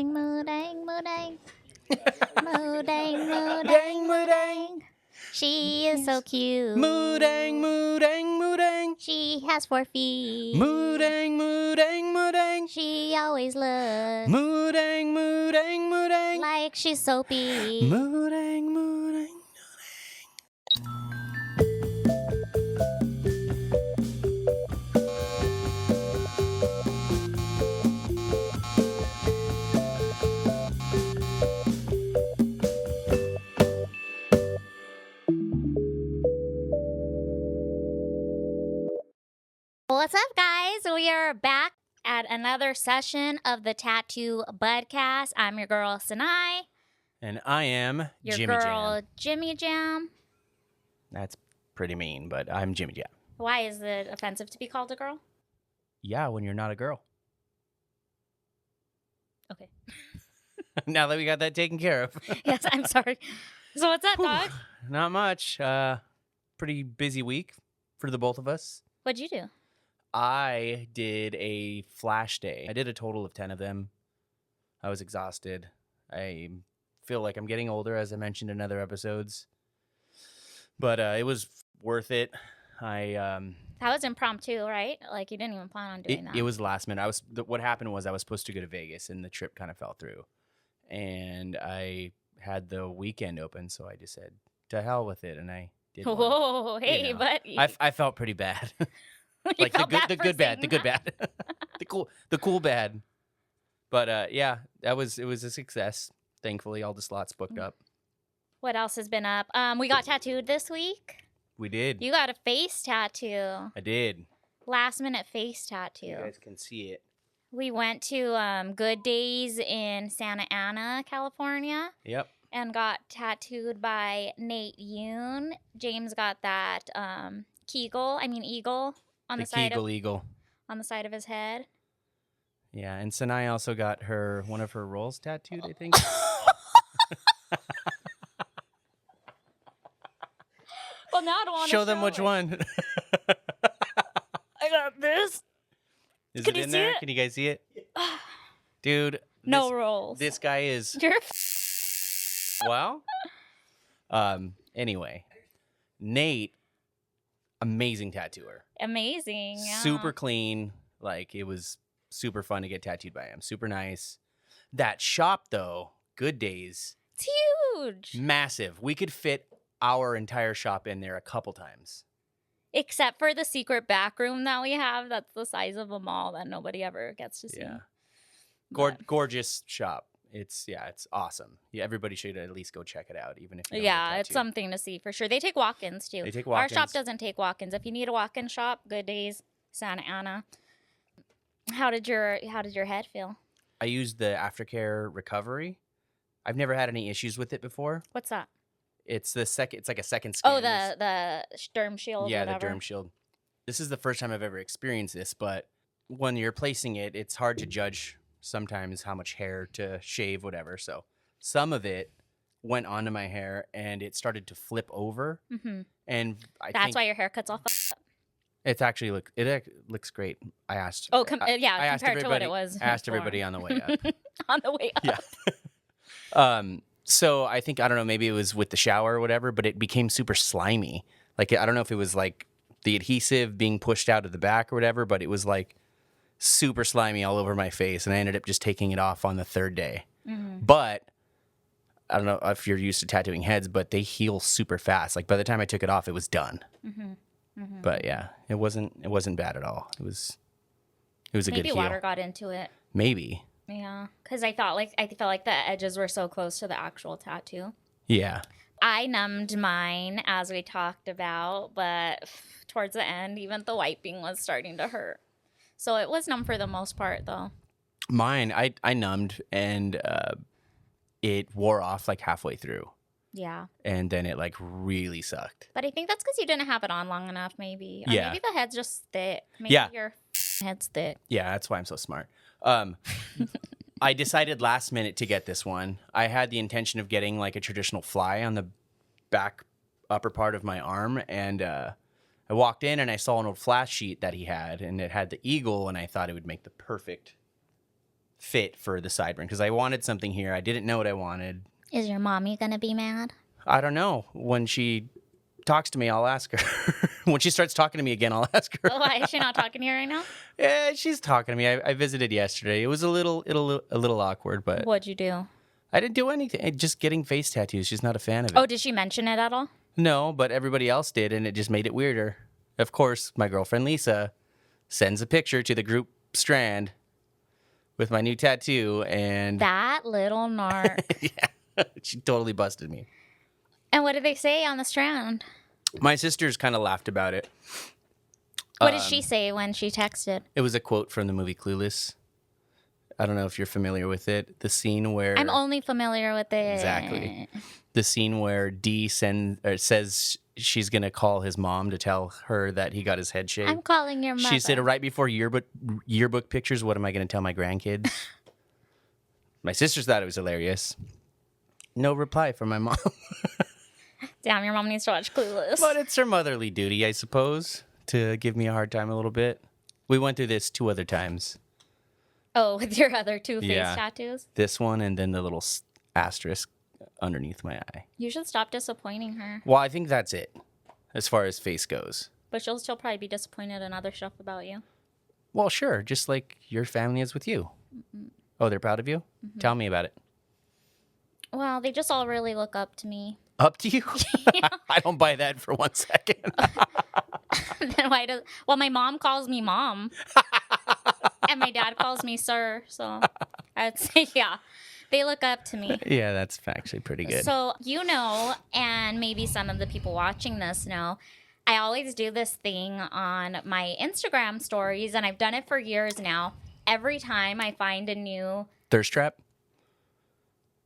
Moo Deng, Moo Deng. Moo Deng, Moo Deng, Dang, Moo Deng. She is so cute. Moo Deng, Moo Deng, Moo Deng. She has 4 feet. Moo Deng, Moo Deng, Moo Deng. She always looks Moo Deng, Moo Deng, Moo Deng. like she's soapy. Moo Deng, Moo Deng. What's up, guys? We are back at another session of the Tattoo Budcast. I'm your girl, Sinai. And I am Your Jimmy girl, Jam. Jimmy Jam. That's pretty mean, but I'm Jimmy Jam. Why is it offensive to be called a girl? Yeah, when you're not a girl. Okay. Now that we got that taken care of. Yes, I'm sorry. So what's up, dog? Not much. Pretty busy week for the both of us. What'd you do? I did a flash day. I did a total of 10 of them. I was exhausted. I feel like I'm getting older, as I mentioned in other episodes. But it was worth it. That was impromptu, right? Like you didn't even plan on doing that. It was last minute. What happened was I was supposed to go to Vegas, and the trip kind of fell through. And I had the weekend open, so I just said, to hell with it, and I did one. Whoa, hey, buddy. I felt pretty bad. You Like felt bad the for good bad, the saying good that? bad, the cool bad. But yeah, it was a success. Thankfully, all the slots booked up. What else has been up? We got tattooed this week. We did. You got a face tattoo. I did. Last minute face tattoo. You guys can see it. We went to Good Days in Santa Ana, California, Yep. and got tattooed by Nate Yoon. James got that eagle on the side of Eagle. on the side of his head. Yeah, and Sinai also got one of her rolls tattooed, I think. Well, now I don't want to Show them which it. one. I got this. Is Can it you in see there? it? Can you guys see it? Dude. No rolls. This guy is You're well. Anyway, Nate, amazing tattooer. amazing. Yeah. Super clean. Like, it was super fun to get tattooed by him. Super nice. That shop, though, Good Days, It's huge. massive. We could fit our entire shop in there a couple times. Except for the secret back room that we have. That's the size of a mall that nobody ever gets to see. Yeah. But- Gorgeous shop. It's awesome. Yeah, everybody should at least go check it out, even if you don't Yeah, get it's tattooed. something to see for sure. They take walk-ins too. They take Our shop walk-ins. doesn't take walk-ins. If you need a walk-in shop, Good Days, Santa Ana. How did your head feel? I used the aftercare recovery. I've never had any issues with it before. What's that? It's like a second skin. Oh, the derm shield. Yeah, whatever. the derm shield. This is the first time I've ever experienced this, but when you're placing it, it's hard to judge sometimes how much hair to shave, whatever. So some of it went onto my hair and it started to flip over. Mm-hmm. And I That's think why your hair cuts off. it's actually looks great. I asked. Oh, I asked compared to what everybody- it was. I asked before. everybody on the way up. On the way up. Yeah. So I think, I don't know, maybe it was with the shower or whatever, but it became super slimy. Like, I don't know if it was like the adhesive being pushed out of the back or whatever, but it was like super slimy all over my face. And I ended up just taking it off on the third day. Mm-hmm. But I don't know if you're used to tattooing heads, but they heal super fast. Like, by the time I took it off, it was done. Mm-hmm. Mm-hmm. But yeah, it wasn't bad at all. It was a good Maybe heal. water got into it. Maybe. Yeah, because I felt like the edges were so close to the actual tattoo. Yeah. I numbed mine as we talked about, but towards the end, even the wiping was starting to hurt. So it was numb for the most part, though. Mine, I numbed and it wore off like halfway through. Yeah. And then it like really sucked. But I think that's because you didn't have it on long enough, maybe. Or Yeah. maybe the head's just thick. Maybe Yeah. your head's thick. Yeah, that's why I'm so smart. I decided last minute to get this one. I had the intention of getting like a traditional fly on the back upper part of my arm. And I walked in and I saw an old flash sheet that he had. And it had the eagle. And I thought it would make the perfect fit for the sideburn because I wanted something here. I didn't know what I wanted. Is your mommy gonna be mad? I don't know. When she talks to me, I'll ask her. When she starts talking to me again, I'll ask her. Oh, why is she not talking to you right now? Yeah, she's talking to me. I visited yesterday. It was a little awkward, but What'd you do? I didn't do anything. Just getting face tattoos. She's not a fan of it. Oh, did she mention it at all? No, but everybody else did, and it just made it weirder. Of course, my girlfriend Lisa sends a picture to the group Strand with my new tattoo, and That little narc. yeah, she totally busted me. And what did they say on the Strand? My sisters kind of laughed about it. What did she say when she texted? It was a quote from the movie Clueless. I don't know if you're familiar with it. The scene where I'm only familiar with it. Exactly. The scene where Dee says she's gonna call his mom to tell her that he got his head shaved. I'm calling your mother. She said right before yearbook pictures, what am I gonna tell my grandkids? My sisters thought it was hilarious. No reply from my mom. Damn, your mom needs to watch Clueless. But it's her motherly duty, I suppose, to give me a hard time a little bit. We went through this 2 other times. Oh, with your other 2 face Yeah. tattoos? This one and then the little asterisk underneath my eye. You should stop disappointing her. Well, I think that's it as far as face goes. But she'll still probably be disappointed in other stuff about you. Well, sure, just like your family is with you. Mm-hmm. Oh, they're proud of you? Mm-hmm. Tell me about it. Well, they just all really look up to me. Up to you? I don't buy that for 1 second. Then well, my mom calls me mom. And my dad calls me sir. So I'd say, yeah, they look up to me. Yeah, that's actually pretty good. So, and maybe some of the people watching this know, I always do this thing on my Instagram stories, and I've done it for years now. Every time I find a new... Thirst trap?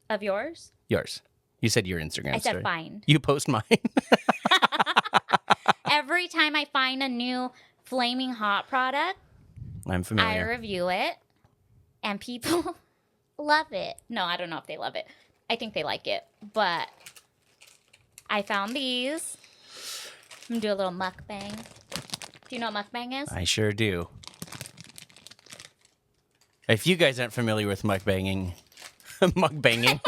Of yours? Yours. You said your Instagram I said story. find. You post mine. Every time I find a new Flamin Hot product, I'm I familiar. review it, and people love it. No, I don't know if they love it. I think they like it. But I found these. I'm going to do a little mukbang. Do you know what mukbang is? I sure do. If you guys aren't familiar with mukbanging, mukbanging.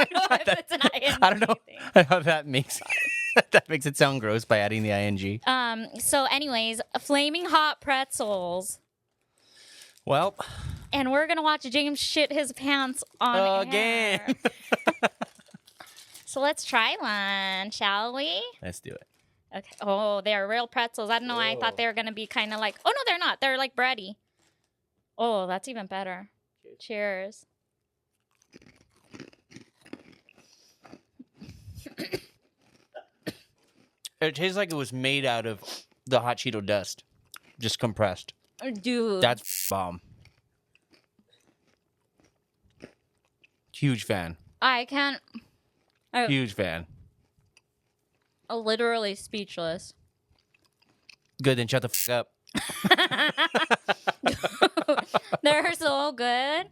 I don't know how that makes that makes it sound gross by adding the ing. So anyways, Flaming Hot pretzels. Well, and we're gonna watch James shit his pants on again. air. So let's try one, shall we? Let's do it. Okay. Oh, they're real pretzels. I don't know why I thought they were gonna be kind of like. Oh no, they're not. They're like bready. Oh, that's even better. Cheers. It tastes like it was made out of the hot Cheeto dust, just compressed. Dude. That's bomb. Huge fan. I can't. Huge fan. Literally speechless. Good, then shut the up. They're so good.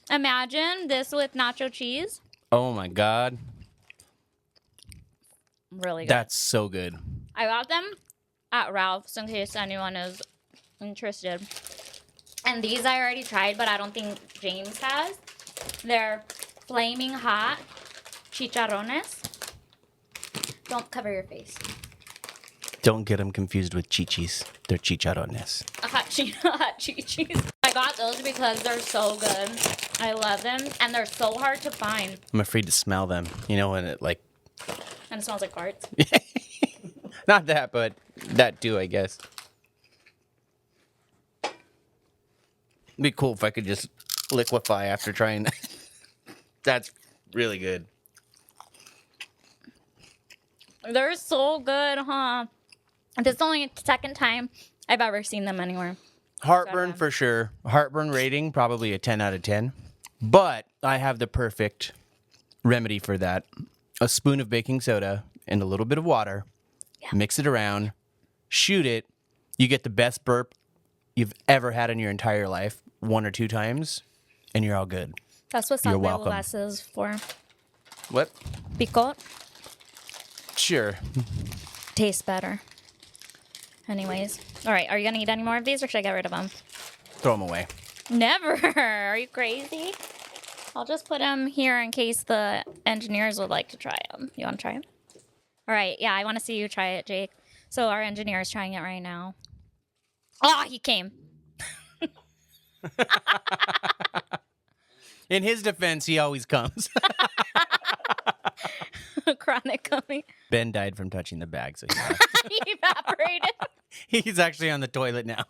Imagine this with nacho cheese. Oh my God. Really good. That's so good. I got them at Ralph's in case anyone is interested. And these I already tried, but I don't think James has. They're Flaming Hot chicharrones. Don't cover your face. Don't get them confused with chichis. They're chicharrones. Hot chichis. I got those because they're so good. I love them, and they're so hard to find. I'm afraid to smell them. You know, when it like... And it smells like farts. Not that, but that too, I guess. It'd be cool if I could just liquefy after trying that. That's really good. They're so good, huh? This is only the second time I've ever seen them anywhere. Heartburn for sure. Heartburn rating, probably a 10 out of 10. But I have the perfect remedy for that. A spoon of baking soda and a little bit of water. Yeah. Mix it around. Shoot it. You get the best burp you've ever had in your entire life, 1 or 2 times, and you're all good. That's what salsa is for. What? Picot. Sure. Tastes better. Anyways. All right. Are you going to eat any more of these or should I get rid of them? Throw them away. Never. Are you crazy? I'll just put them here in case the engineers would like to try them. You want to try them? All right. Yeah, I want to see you try it, Jake. So our engineer is trying it right now. Oh, he came. In his defense, he always comes. Chronic coming. Ben died from touching the bag, so He evaporated. he's actually on the toilet now.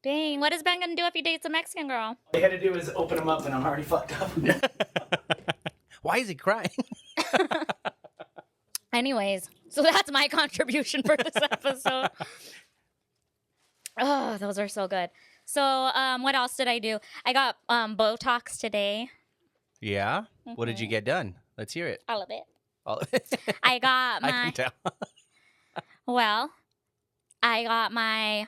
Dang, what is Ben gonna do if he dates a Mexican girl? All you had to do is open him up, and I'm already fucked up. Why is he crying? Anyways, so that's my contribution for this episode. Oh, those are so good. So, what else did I do? I got Botox today. Yeah? What did you get done? Let's hear it. All of it. All of it. I got my... I can tell. Well, I got my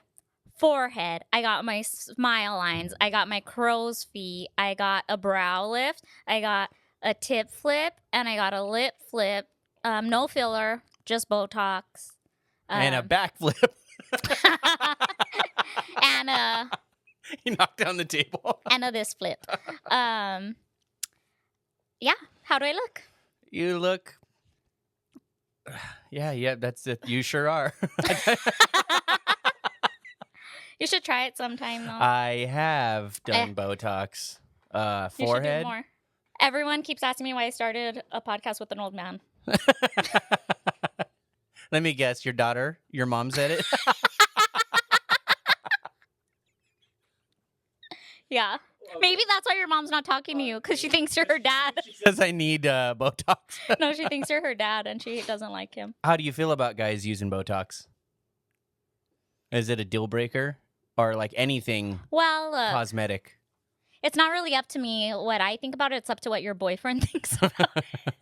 forehead. I got my smile lines. I got my crow's feet. I got a brow lift. I got a tip flip. And I got a lip flip. No filler, just Botox. And a backflip. And a... He knocked down the table. And a this flip. Yeah, how do I look? You look... Yeah, that's it. You sure are. You should try it sometime, though. I have done Botox. You should do Forehead. more. Everyone keeps asking me why I started a podcast with an old man. Let me guess. Your mom said it? Yeah. Maybe that's why your mom's not talking to you, because she thinks you're her dad. She says I need Botox. No, she thinks you're her dad, and she doesn't like him. How do you feel about guys using Botox? Is it a deal breaker? Or like anything Well, cosmetic? it's not really up to me what I think about it. It's up to what your boyfriend thinks about it.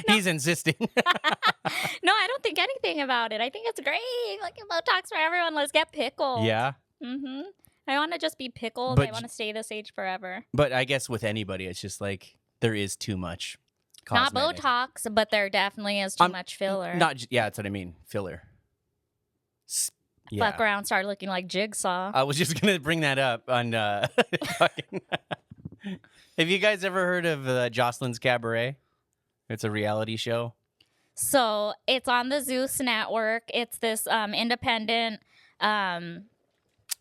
He's insisting. No, I don't think anything about it. I think it's great. Like Botox for everyone. Let's get pickled. Yeah. Mm-hmm. I want to just be pickled. But I want to stay this age forever. But I guess with anybody, it's just like there is too much cosmetic. Not Botox, but there definitely is too much filler. Yeah, that's what I mean. Filler. Yeah. Fuck around, start looking like Jigsaw. I was just gonna bring that up on. Have you guys ever heard of Jocelyn's Cabaret? It's a reality show. So it's on the Zeus network. It's this independent,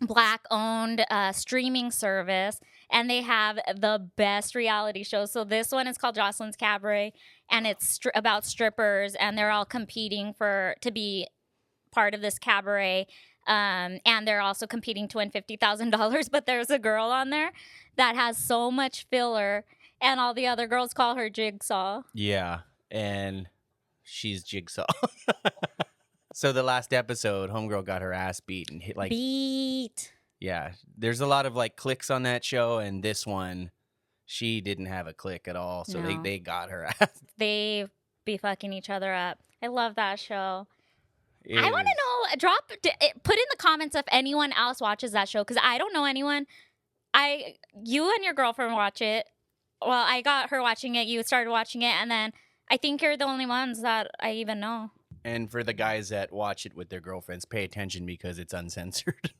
Black-owned streaming service, and they have the best reality shows. So this one is called Jocelyn's Cabaret, and it's about strippers, and they're all competing to be part of this cabaret. And they're also competing to win $50,000. But there's a girl on there that has so much filler, and all the other girls call her Jigsaw. Yeah, and she's Jigsaw. So the last episode, homegirl got her ass beat and hit beat. Yeah, there's a lot of like clicks on that show, and this one, she didn't have a click at all. So No. they got her ass. They be fucking each other up. I love that show. It I want to is- know. Put in the comments if anyone else watches that show, because I don't know anyone. You and your girlfriend watch it. Well, I got her watching it. You started watching it, and then I think you're the only ones that I even know. And for the guys that watch it with their girlfriends, pay attention because it's uncensored.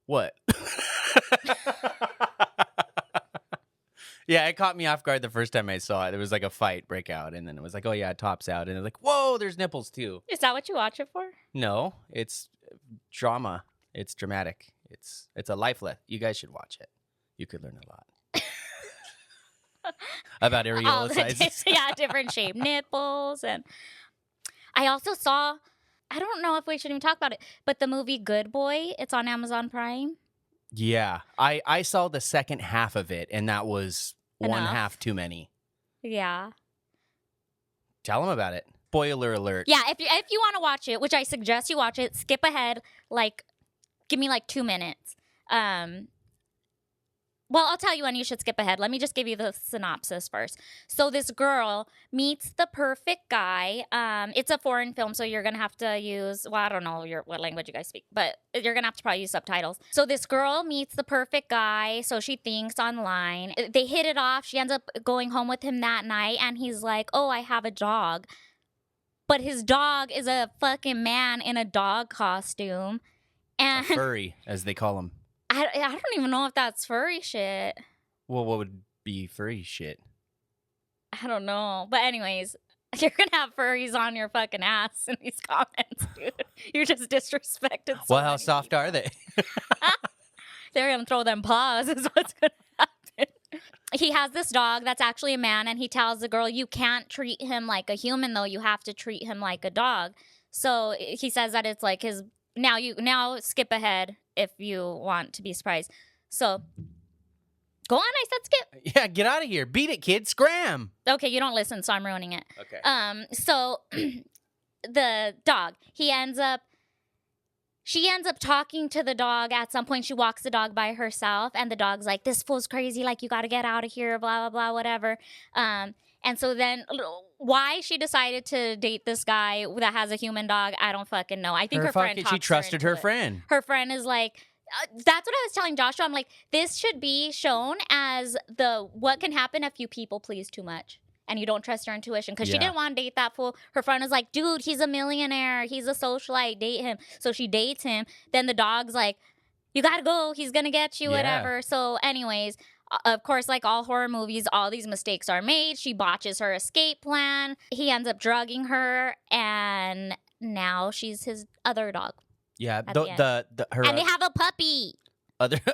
What? Yeah, it caught me off guard the first time I saw it. There was like a fight break out, and then it was like, oh yeah, it tops out. And it was like, whoa, there's nipples too. Is that what you watch it for? No, it's drama. It's dramatic. It's a life lesson. You guys should watch it. You could learn a lot. About areola sizes. Yeah, different shaped nipples. And I also saw, I don't know if we should even talk about it, but the movie Good Boy, it's on Amazon Prime. Yeah, I saw the second half of it, and that was one Enough. half too many. Yeah. Tell them about it. Spoiler alert. Yeah, if you want to watch it, which I suggest you watch it, skip ahead, give me 2 minutes. Well, I'll tell you when you should skip ahead. Let me just give you the synopsis first. So this girl meets the perfect guy. It's a foreign film, so you're going to have to use, well, I don't know what language you guys speak, but you're going to have to probably use subtitles. So this girl meets the perfect guy, so she thinks online. They hit it off. She ends up going home with him that night, and he's like, oh, I have a dog. But his dog is a fucking man in a dog costume. A And furry, as they call them. I don't even know if that's furry shit. Well, what would be furry shit? I don't know. But anyways, you're going to have furries on your fucking ass in these comments, dude. You're just disrespected. So Well, how many soft people. are they? They're going to throw them paws is what's going to happen. He has this dog that's actually a man, and he tells the girl, you can't treat him like a human, though. You have to treat him like a dog. So he says that it's like his... Now skip ahead if you want to be surprised. So... Go on, I said skip. Yeah, get out of here. Beat it, kid. Scram. Okay, you don't listen, so I'm ruining it. Okay. So the dog, she ends up talking to the dog. At some point, she walks the dog by herself, and the dog's like, this fool's crazy, like, you got to get out of here, blah, blah, blah, whatever. And so then why she decided to date this guy that has a human dog, I don't fucking know. I think her friend talked she trusted her into it. friend. Her friend is like, that's what I was telling Joshua. I'm like, this should be shown as what can happen if you people please too much and you don't trust your intuition. Because she didn't want to date that fool. Her friend was like, dude, he's a millionaire. He's a socialite. Date him. So she dates him. Then the dog's like, you got to go. He's going to get you, whatever. So anyways, of course, like all horror movies, all these mistakes are made. She botches her escape plan. He ends up drugging her. And now she's his other dog. Yeah, her and they have a puppy.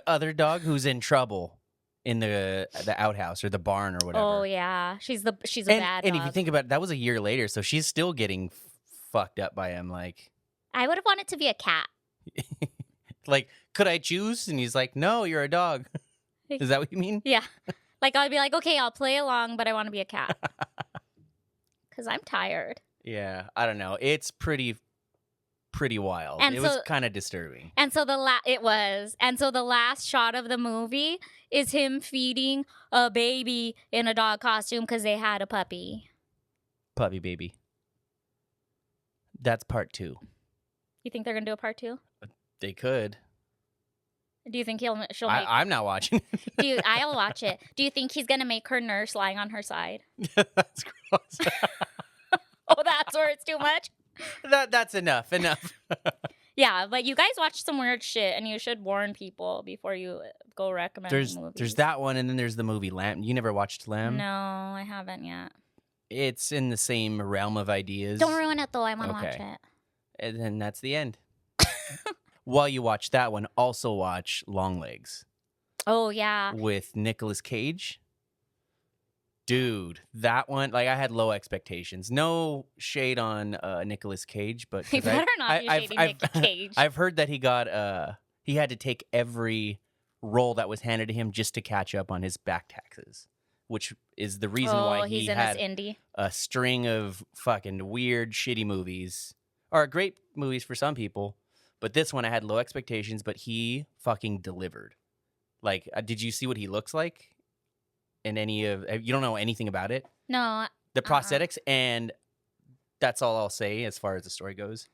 Other dog who's in trouble in the outhouse or the barn or whatever. Oh yeah, she's a bad dog. And if you think about it, that was a year later, so she's still getting fucked up by him. Like, I would have wanted to be a cat. Like, could I choose? And he's like, no, you're a dog. Is that what you mean? Yeah, like I'd be like, okay, I'll play along, but I want to be a cat because I'm tired. Yeah, I don't know. It's pretty wild. And it was kind of disturbing. And so the last shot of the movie is him feeding a baby in a dog costume because they had a puppy. Puppy baby. That's part 2. You think they're gonna do a part 2? They could. Do you think she'll make? I'm not watching. Dude, I'll watch it. Do you think he's gonna make her nurse lying on her side? That's gross. Oh, that's where it's too much. That's enough. Yeah, but you guys watch some weird shit, and you should warn people before you go recommend movies. There's that one, and then there's the movie Lamb. You never watched Lamb? No, I haven't yet. It's in the same realm of ideas. Don't ruin it, though. I want to watch it. And then that's the end. While you watch that one, also watch Longlegs. Oh, yeah. With Nicolas Cage. Dude, that one, like, I had low expectations. No shade on Nicolas Cage, but You better not be shading Nick Cage. I've heard that he had to take every role that was handed to him just to catch up on his back taxes, which is the reason why he had a string of fucking weird, shitty movies, or great movies for some people. But this one, I had low expectations, but he fucking delivered. Like, did you see what he looks like? In any of you don't know anything about it? No. The prosthetics, and that's all I'll say as far as the story goes.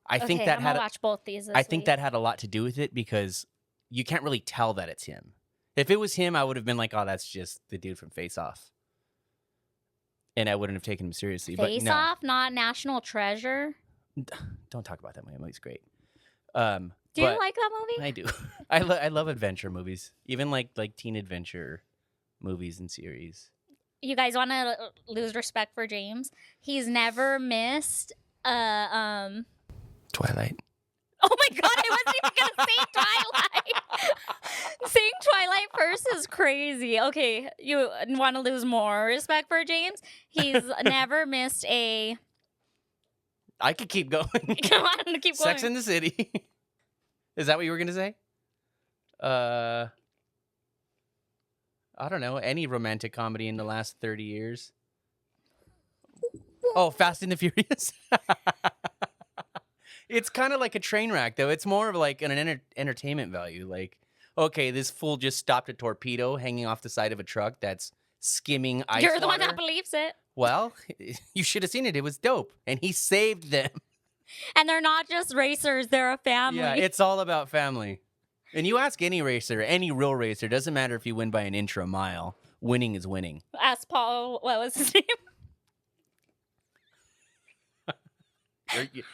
I think that I'm gonna watch both these. I think that had a lot to do with it because you can't really tell that it's him. If it was him, I would have been like, "Oh, that's just the dude from Face Off," and I wouldn't have taken him seriously. Face Off, not National Treasure. Don't talk about that movie. That movie's great. Do you like that movie? I do. I love adventure movies, even like teen adventure movies and series. You guys want to lose respect for James? He's never missed Twilight. Oh my god, I wasn't even gonna say Twilight. Saying Twilight first is crazy. Okay, you want to lose more respect for James? He's never missed a... I could keep going. Come on, keep going. Sex in the City. Is that what you were gonna say? I don't know, any romantic comedy in the last 30 years. Oh, Fast and the Furious. It's kind of like a train wreck, though. It's more of like an entertainment value. Like, okay, this fool just stopped a torpedo hanging off the side of a truck that's skimming ice You're the water. one that believes it. Well, you should have seen it. It was dope. And he saved them. And they're not just racers, they're a family. Yeah, it's all about family. And you ask any racer, any real racer, doesn't matter if you win by an inch or a mile, winning is winning. Ask Paul, what was his name?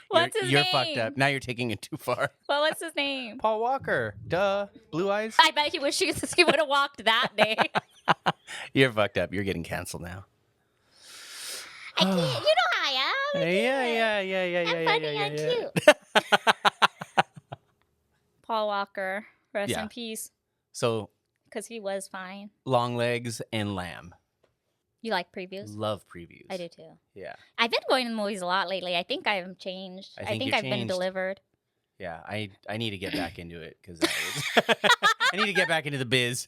What's his name? You're fucked up. Now you're taking it too far. What was his name? Paul Walker. Duh. Blue eyes. I bet he wishes he would have walked that day. You're fucked up. You're getting canceled now. I can't. You know how I am. I Yeah. I'm funny. I'm cute. Paul Walker, rest in peace. So, because he was fine. Long Legs and Lamb. You like previews? Love previews. I do too. Yeah. I've been going to the movies a lot lately. I think I've changed. I think I've been delivered. Yeah, I need to get back into it because I need to get back into the biz.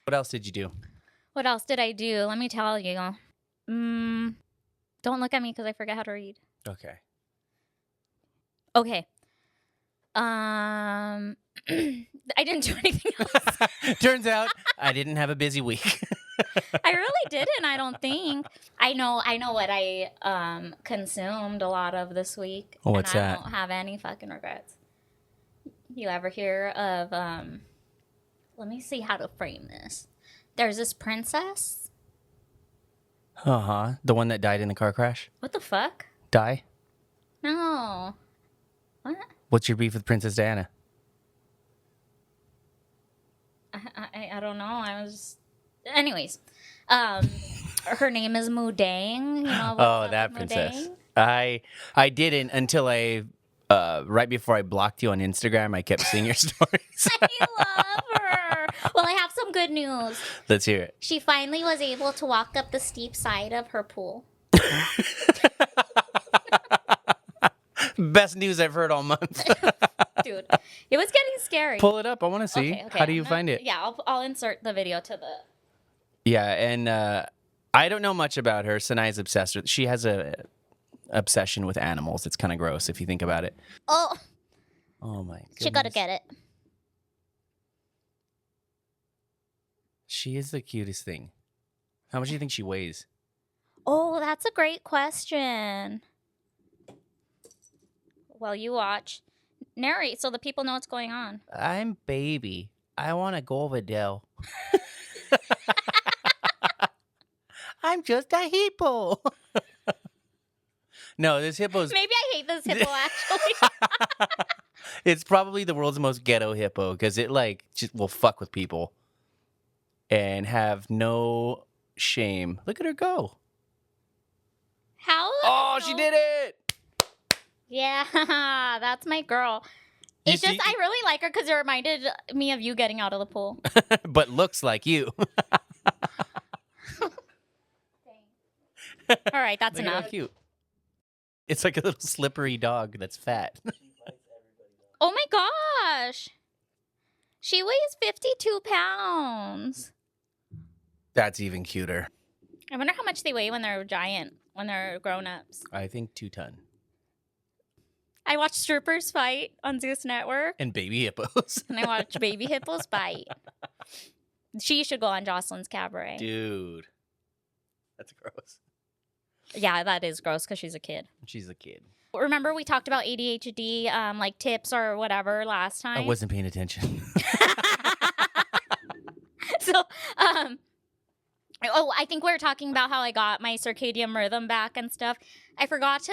What else did you do? What else did I do? Let me tell you. Don't look at me because I forget how to read. Okay. Okay. I didn't do anything else. Turns out I didn't have a busy week. I really didn't, I don't think. I know what I consumed a lot of this week. What's and I that? don't have any fucking regrets. You ever hear of let me see how to frame this. There's this princess. The one that died in the car crash? What the fuck? Die? No. What? What's your beef with Princess Diana? I don't know. I was anyways. Her name is Moo Deng. You know That Moo princess. Deng? I didn't until I right before I blocked you on Instagram. I kept seeing your stories. I love her. Well, I have some good news. Let's hear it. She finally was able to walk up the steep side of her pool. Best news I've heard all month. Dude, it was getting scary. Pull it up. I want to see. Okay, How do you find it? Yeah, I'll insert the video to the... Yeah, and I don't know much about her. Sanaya's obsessed with... She has a obsession with animals. It's kind of gross if you think about it. Oh my goodness. She gotta get it. She is the cutest thing. How much do you think she weighs? Oh, that's a great question. Well, you watch. Narrate so the people know what's going on. I'm baby. I want to go over there. I'm just a hippo. No, this hippo's... Maybe I hate this hippo, actually. It's probably the world's most ghetto hippo because it, just will fuck with people and have no shame. Look at her go. How? Oh, she did it. Yeah, that's my girl. It's just, I really like her because it reminded me of you getting out of the pool. But looks like you. All right, that's Look at enough. how cute. It's like a little slippery dog that's fat. Oh my gosh. She weighs 52 pounds. That's even cuter. I wonder how much they weigh when they're giant, when they're grown-ups. I think 2 ton. I watch strippers fight on Zeus Network. And baby hippos. And I watch baby hippos fight. She should go on Jocelyn's Cabaret. Dude. That's gross. Yeah, that is gross because she's a kid. She's a kid. Remember we talked about ADHD, like tips or whatever last time? I wasn't paying attention. So, I think we were talking about how I got my circadian rhythm back and stuff. I forgot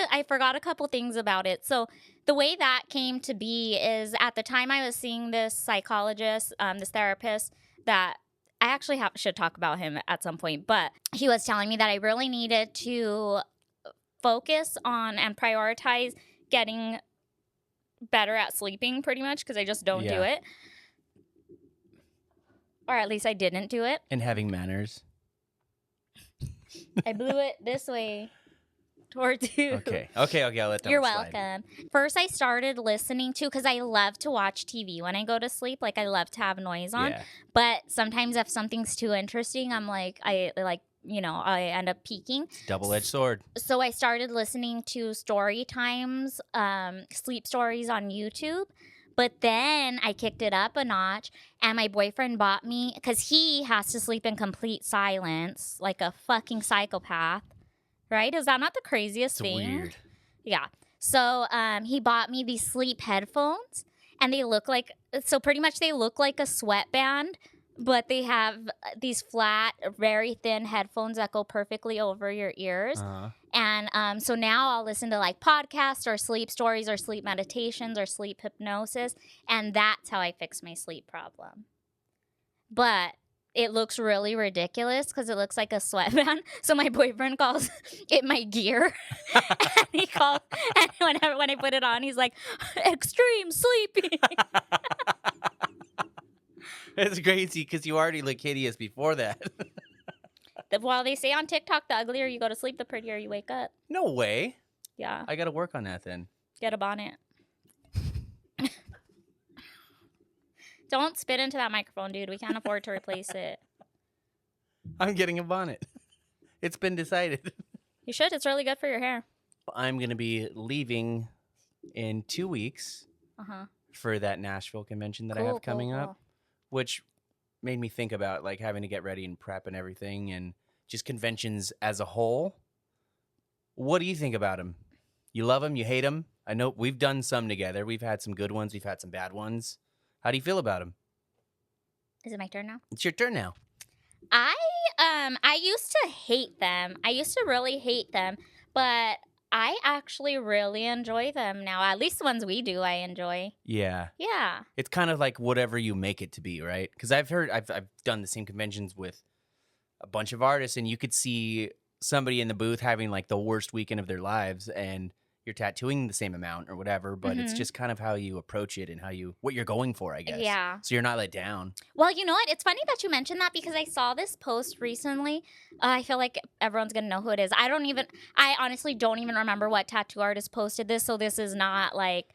a couple things about it. So the way that came to be is at the time I was seeing this psychologist, this therapist that I actually should talk about him at some point, but he was telling me that I really needed to focus on and prioritize getting better at sleeping pretty much because I just don't do it. Or at least I didn't do it. And having manners. I blew it this way towards you. Okay, I'll let that You're one slide. welcome. First, I started listening to, because I love to watch TV when I go to sleep. Like, I love to have noise on. Yeah. But sometimes if something's too interesting, I'm like, I end up peeking. Double-edged sword. So I started listening to story times, sleep stories on YouTube. But then I kicked it up a notch, and my boyfriend bought me, because he has to sleep in complete silence, like a fucking psychopath, right? Is that not the craziest thing? It's weird. Yeah. So he bought me these sleep headphones, and they look like, so pretty much they look like a sweatband, but they have these flat, very thin headphones that go perfectly over your ears. Uh-huh. And so now I'll listen to like podcasts or sleep stories or sleep meditations or sleep hypnosis. And that's how I fix my sleep problem. but it looks really ridiculous because it looks like a sweatband. So my boyfriend calls it my gear. And he calls, and when I put it on, he's like, extreme sleeping. It's crazy because you already look hideous before that. Well, they say on TikTok, the uglier you go to sleep, the prettier you wake up. No way. Yeah. I got to work on that then. Get a bonnet. Don't spit into that microphone, dude. We can't afford to replace it. I'm getting a bonnet. It's been decided. You should. It's really good for your hair. I'm going to be leaving in 2 weeks for that Nashville convention that I have coming up, which made me think about like having to get ready and prep and everything and just conventions as a whole. What do you think about them? You love them? You hate them? I know we've done some together. We've had some good ones. We've had some bad ones. How do you feel about them? Is it my turn now? It's your turn now. I used to hate them. I used to really hate them, but I actually really enjoy them now. At least the ones we do, I enjoy. Yeah. Yeah. It's kind of like whatever you make it to be, right? Because I've done the same conventions with a bunch of artists, and you could see somebody in the booth having like the worst weekend of their lives, and you're tattooing the same amount or whatever, but it's just kind of how you approach it and what you're going for, I guess. Yeah. So you're not let down. Well, you know what? It's funny that you mentioned that because I saw this post recently. I feel like everyone's going to know who it is. I honestly don't even remember what tattoo artist posted this. So this is not like,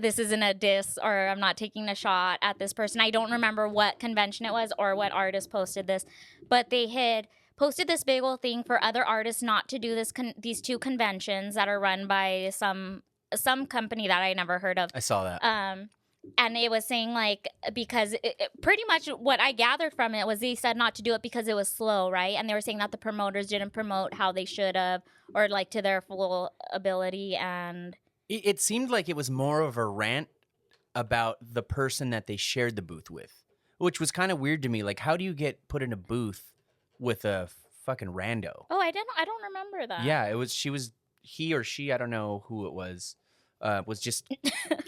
this isn't a diss or I'm not taking a shot at this person. I don't remember what convention it was or what artist posted this, but they had posted this big old thing for other artists not to do these two conventions that are run by some company that I never heard of. I saw that. And it was saying like, because pretty much what I gathered from it was they said not to do it because it was slow, right? And they were saying that the promoters didn't promote how they should have or like to their full ability. And it seemed like it was more of a rant about the person that they shared the booth with, which was kind of weird to me. Like, how do you get put in a booth with a fucking rando? Oh, I don't remember that. Yeah, he or she, I don't know who it was just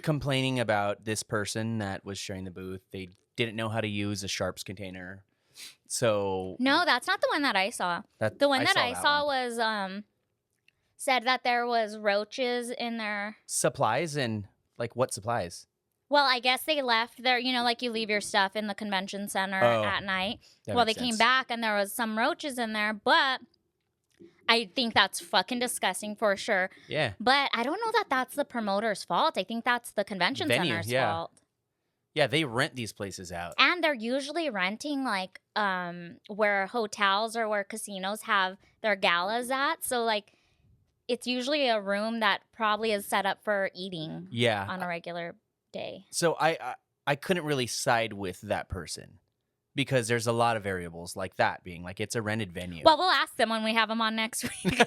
complaining about this person that was sharing the booth. They didn't know how to use a sharps container. So no, that's not the one that I saw. The one that I saw was said that there was roaches in their supplies. And like, what supplies? Well, I guess they left there, like you leave your stuff in the convention center at night. Well, they came back and there was some roaches in there, but I think that's fucking disgusting for sure. Yeah. But I don't know that that's the promoter's fault. I think that's the convention center's fault. Yeah, they rent these places out. And they're usually renting like where hotels or where casinos have their galas at. So like it's usually a room that probably is set up for eating on a regular day. So I couldn't really side with that person because there's a lot of variables like that being like it's a rented venue. Well, we'll ask them when we have them on next week.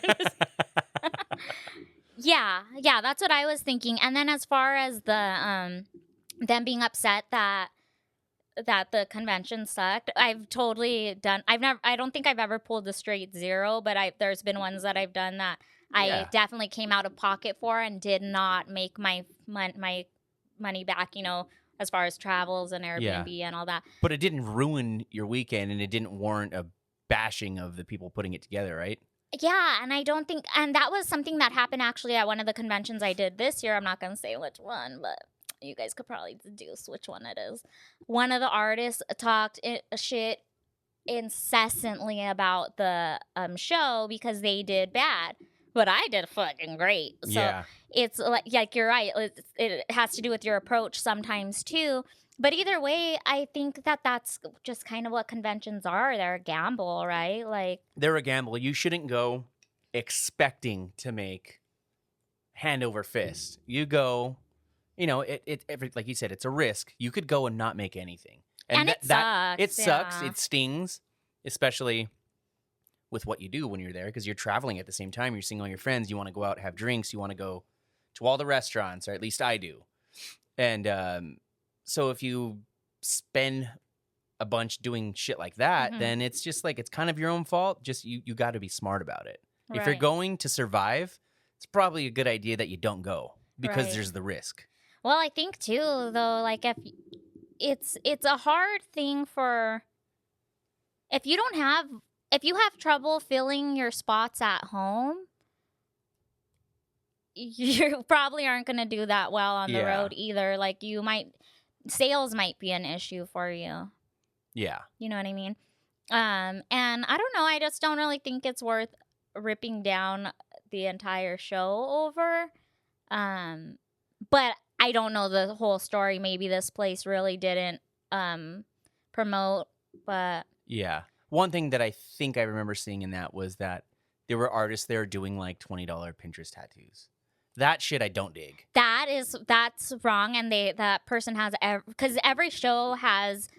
Yeah, that's what I was thinking. And then as far as the them being upset that the convention sucked, I've totally done. I don't think I've ever pulled a straight zero, but there's been ones that I've done that I definitely came out of pocket for and did not make my money back, as far as travels and Airbnb and all that. But it didn't ruin your weekend and it didn't warrant a bashing of the people putting it together, right? Yeah, and I don't think, and that was something that happened actually at one of the conventions I did this year. I'm not going to say which one, but you guys could probably deduce which one it is. One of the artists talked shit incessantly about the show because they did bad. But I did fucking great. So it's like you're right. It has to do with your approach sometimes too. But either way, I think that that's just kind of what conventions are. They're a gamble, right? Like they're a gamble. You shouldn't go expecting to make hand over fist. You go, like you said, it's a risk. You could go and not make anything, and it sucks. It sucks. It stings, especially with what you do when you're there, because you're traveling at the same time. You're seeing all your friends. You want to go out, have drinks. You want to go to all the restaurants, or at least I do. And so if you spend a bunch doing shit like that, then it's just like, it's kind of your own fault. Just you got to be smart about it. Right. If you're going to survive, it's probably a good idea that you don't go because there's the risk. Well, I think too, though, like if it's a hard thing for if you have trouble filling your spots at home, you probably aren't going to do that well on the Yeah. road either. Like sales might be an issue for you. Yeah. You know what I mean? And I don't know. I just don't really think it's worth ripping down the entire show over. But I don't know the whole story. Maybe this place really didn't promote, but Yeah. One thing that I think I remember seeing in that was that there were artists there doing like $20 Pinterest tattoos. That shit I don't dig. that's wrong. And that person has because every show has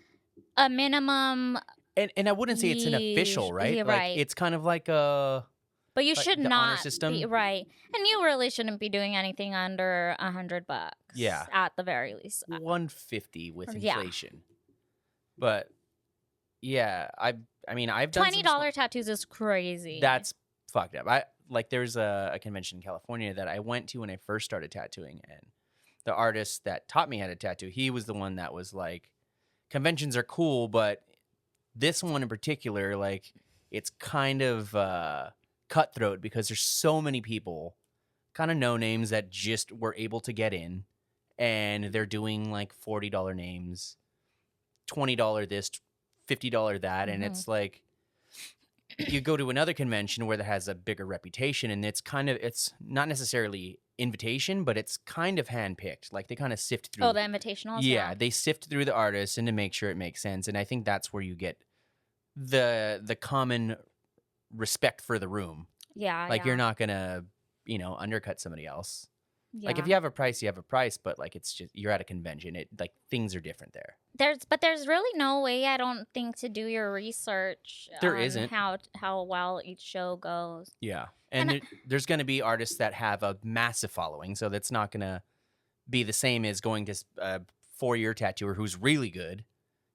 a minimum. And I wouldn't say it's an official, right? Yeah, Like right. it's kind of like a. But you like should the honor not system. be right, and you really shouldn't be doing anything under $100. Yeah. At the very least. 150 with Yeah. inflation. But yeah, I've done some $20 tattoos is crazy. That's fucked up. There's a convention in California that I went to when I first started tattooing, and the artist that taught me how to tattoo, he was the one that was like, conventions are cool, but this one in particular, like, it's kind of cutthroat because there's so many people, kind of no names that just were able to get in, and they're doing like $40 names, $20 this, $50 that, and it's like, you go to another convention where that has a bigger reputation, and it's not necessarily invitation, but it's kind of handpicked. Like they kind of sift through. Oh, the invitationals. Yeah, they sift through the artists and to make sure it makes sense. And I think that's where you get the common respect for the room. Yeah. Like you're not gonna, undercut somebody else. Yeah. Like if you have a price, you have a price, but like it's just you're at a convention. It like things are different there. There's really no way, I don't think, to do your research. There on isn't. How well each show goes. Yeah, and there's going to be artists that have a massive following, so that's not going to be the same as going to a 4-year tattooer who's really good.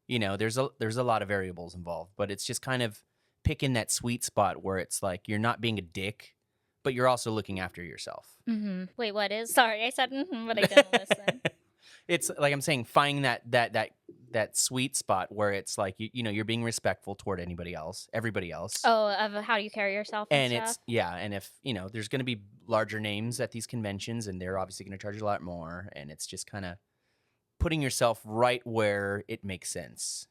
There's a lot of variables involved, but it's just kind of picking that sweet spot where it's like you're not being a dick, but you're also looking after yourself. Mm-hmm. Wait, what is? Sorry, I said but I didn't listen. It's like I'm saying, finding that sweet spot where it's like you're being respectful toward everybody else. Oh, of how you carry yourself and stuff? And if there's going to be larger names at these conventions, and they're obviously going to charge a lot more, and it's just kind of putting yourself right where it makes sense.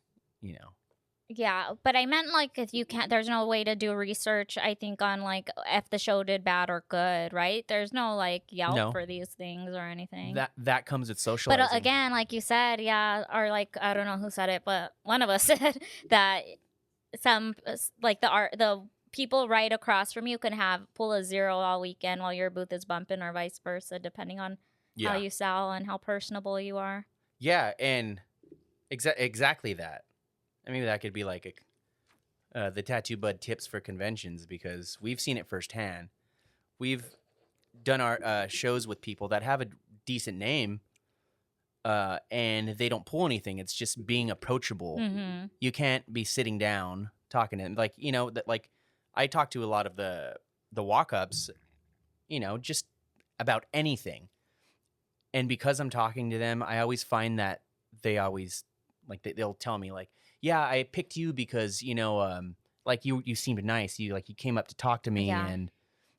Yeah, but I meant like if you can't, there's no way to do research, I think, on like if the show did bad or good, right? There's no like Yelp for these things or anything. That comes with socializing. But again, like you said, yeah, or like, I don't know who said it, but one of us said that some, like the people right across from you can pull a zero all weekend while your booth is bumping, or vice versa, depending on how you sell and how personable you are. Yeah, and exactly that. I mean, that could be like the Tattoo Bud tips for conventions, because we've seen it firsthand. We've done our shows with people that have a decent name, and they don't pull anything. It's just being approachable. Mm-hmm. You can't be sitting down talking to them. Like, that like I talk to a lot of the walk-ups, just about anything. And because I'm talking to them, I always find that they always like they'll tell me like, yeah, I picked you because, like you seemed nice. You came up to talk to me, and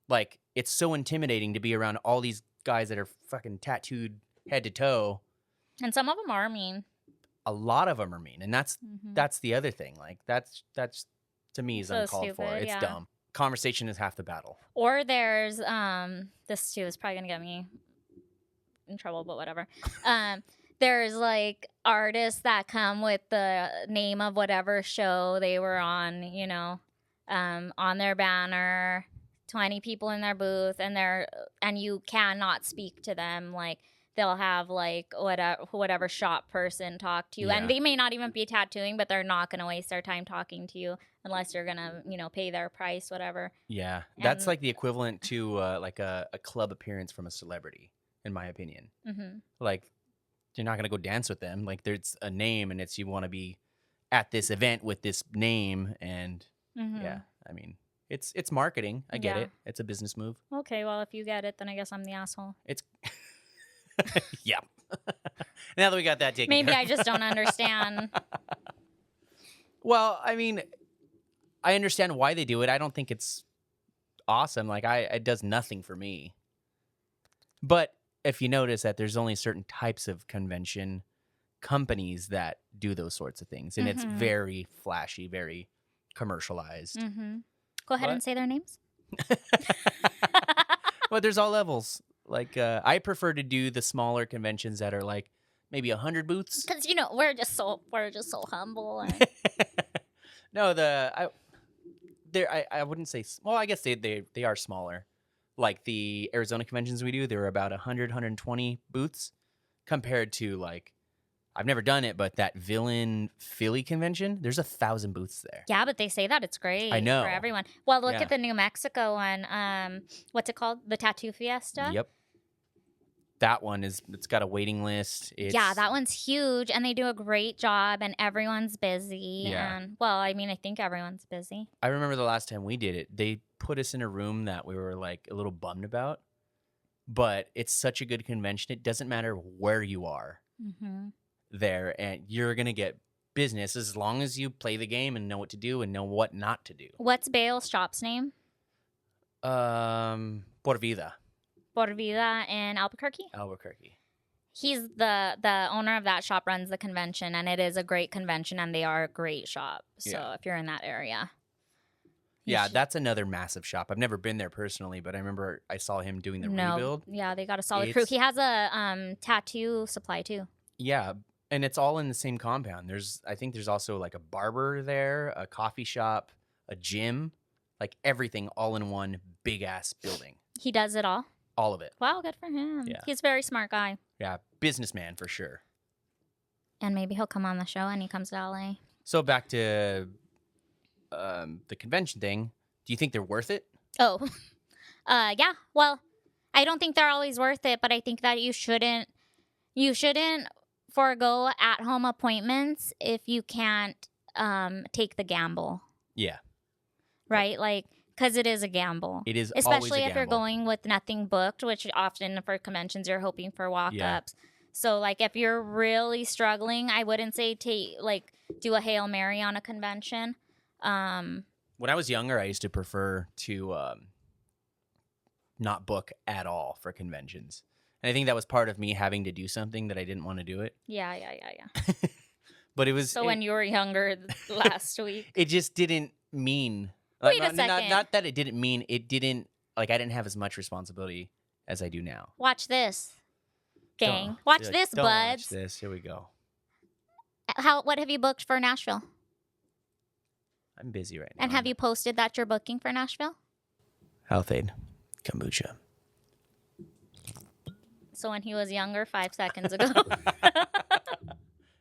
like, it's so intimidating to be around all these guys that are fucking tattooed head to toe. And some of them are mean. A lot of them are mean. And that's the other thing. Like that's to me is so uncalled for. It's dumb. Conversation is half the battle. Or there's, this too is probably going to get me in trouble, but whatever. There's like artists that come with the name of whatever show they were on, on their banner, 20 people in their booth, and you cannot speak to them. Like they'll have like whatever shop person talk to you, and they may not even be tattooing, but they're not going to waste their time talking to you unless you're going to, pay their price, whatever. Yeah. That's like the equivalent to like a club appearance from a celebrity, in my opinion. Mm-hmm. Like, you're not going to go dance with them. Like, there's a name, and you want to be at this event with this name. And yeah, I mean, it's marketing. I get it. It's a business move. Okay, well, if you get it, then I guess I'm the asshole. It's yeah. Now that we got that taken Maybe care I just don't understand. Well, I mean, I understand why they do it. I don't think it's awesome. Like it does nothing for me. But if you notice that there's only certain types of convention companies that do those sorts of things, and it's very flashy, very commercialized. Go ahead But- and say their names. But there's all levels. Like I prefer to do the smaller conventions that are like maybe 100 booths. Because we're just so humble. And... No, I wouldn't say. Well, I guess they are smaller. Like the Arizona conventions we do, there are about 100, 120 booths compared to like, I've never done it, but that Villain Philly convention, there's 1,000 booths there. Yeah, but they say that it's great I know. for everyone. Well, look Yeah. at the New Mexico one. What's it called? The Tattoo Fiesta? Yep. That one it's got a waiting list. Yeah, that one's huge, and they do a great job, and everyone's busy. Yeah. And well, I mean, I think everyone's busy. I remember the last time we did it, they put us in a room that we were like a little bummed about, but it's such a good convention. It doesn't matter where you are there, and you're going to get business as long as you play the game and know what to do and know what not to do. What's Bale's shop's name? Por Vida. Por Vida in Albuquerque. He's the owner of that shop, runs the convention, and it is a great convention, and they are a great shop. So if you're in that area. Yeah, that's another massive shop. I've never been there personally, but I remember I saw him doing the rebuild. Yeah, they got a solid crew. He has a tattoo supply too. Yeah, and it's all in the same compound. I think there's also like a barber there, a coffee shop, a gym, like everything all in one big ass building. He does it all. All of it. Wow, good for him. Yeah. He's a very smart guy. Yeah, businessman for sure. And maybe he'll come on the show and he comes to LA. So back to the convention thing. Do you think they're worth it? Oh, yeah. Well, I don't think they're always worth it, but I think that you shouldn't forego at-home appointments if you can't take the gamble. Yeah. Right? Like, because it is a gamble. It is especially always a if you're gamble. going with nothing booked, which often for conventions you're hoping for walk-ups. So, like, if you're really struggling, I wouldn't say do a Hail Mary on a convention. When I was younger, I used to prefer to not book at all for conventions. And I think that was part of me having to do something that I didn't want to do it. Yeah. But it was... So when you were younger last week. It just didn't mean... Wait a second. Not that it didn't mean... It didn't... Like, I didn't have as much responsibility as I do now. Watch this, gang. Watch this, don't buds. Watch this. Here we go. What have you booked for Nashville? I'm busy right now. And have you posted that you're booking for Nashville? Healthade. Kombucha. So when he was younger, 5 seconds ago.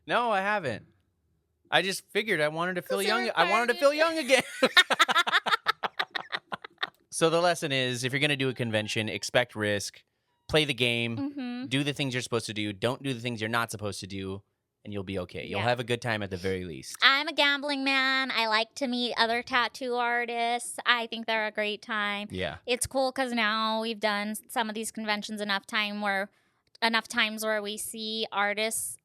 No, I haven't. I just figured I wanted to feel young. I wanted to feel young again. So the lesson is, if you're going to do a convention, expect risk, play the game, do the things you're supposed to do, don't do the things you're not supposed to do, and you'll be okay. You'll have a good time at the very least. I'm a gambling man. I like to meet other tattoo artists. I think they're a great time. Yeah. It's cool because now we've done some of these conventions enough times where we see artists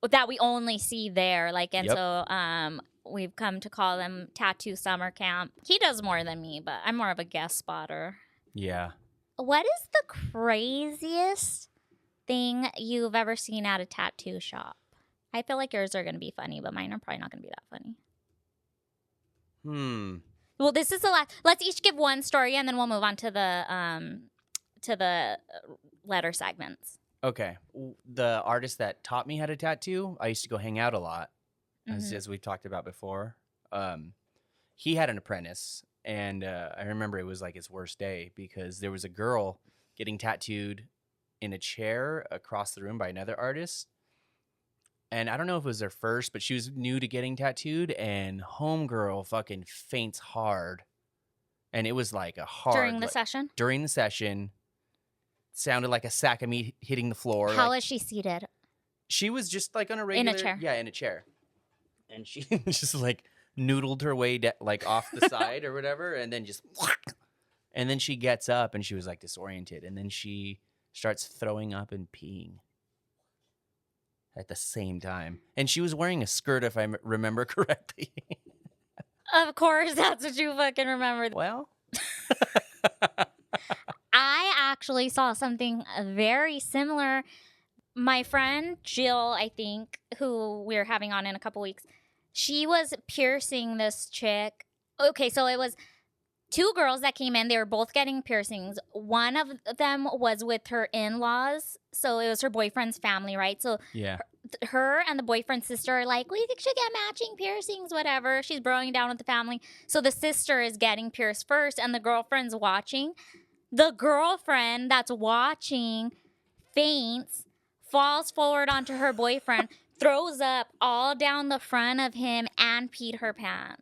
that we only see there. So we've come to call them Tattoo Summer Camp. He does more than me, but I'm more of a guest spotter. Yeah. What is the craziest thing you've ever seen at a tattoo shop? I feel like yours are going to be funny, but mine are probably not going to be that funny. Well, this is the last. Let's each give one story, and then we'll move on to the letter segments. Okay. The artist that taught me how to tattoo, I used to go hang out a lot, as we talked about before. He had an apprentice, and I remember it was like his worst day because there was a girl getting tattooed in a chair across the room by another artist. And I don't know if it was their first, but she was new to getting tattooed, and homegirl fucking faints hard. And it was like a hard... During the session? During the session. Sounded like a sack of meat hitting the floor. How is she seated? She was just like on a regular... In a chair? Yeah, in a chair. And she just like noodled her way like off the side or whatever, and then just... And then she gets up, and she was like disoriented. And then she starts throwing up and peeing at the same time. And she was wearing a skirt, if I remember correctly. Of course, that's what you fucking remember. Well, I actually saw something very similar. My friend Jill, I think, who we're having on in a couple weeks, she was piercing this chick. Okay, so it was two girls that came in. They were both getting piercings. One of them was with her in-laws. So it was her boyfriend's family, right? So yeah. her and the boyfriend's sister are like, we should get matching piercings, whatever. She's broing down with the family. So the sister is getting pierced first and the girlfriend's watching. The girlfriend that's watching faints, falls forward onto her boyfriend, throws up all down the front of him and peed her pants.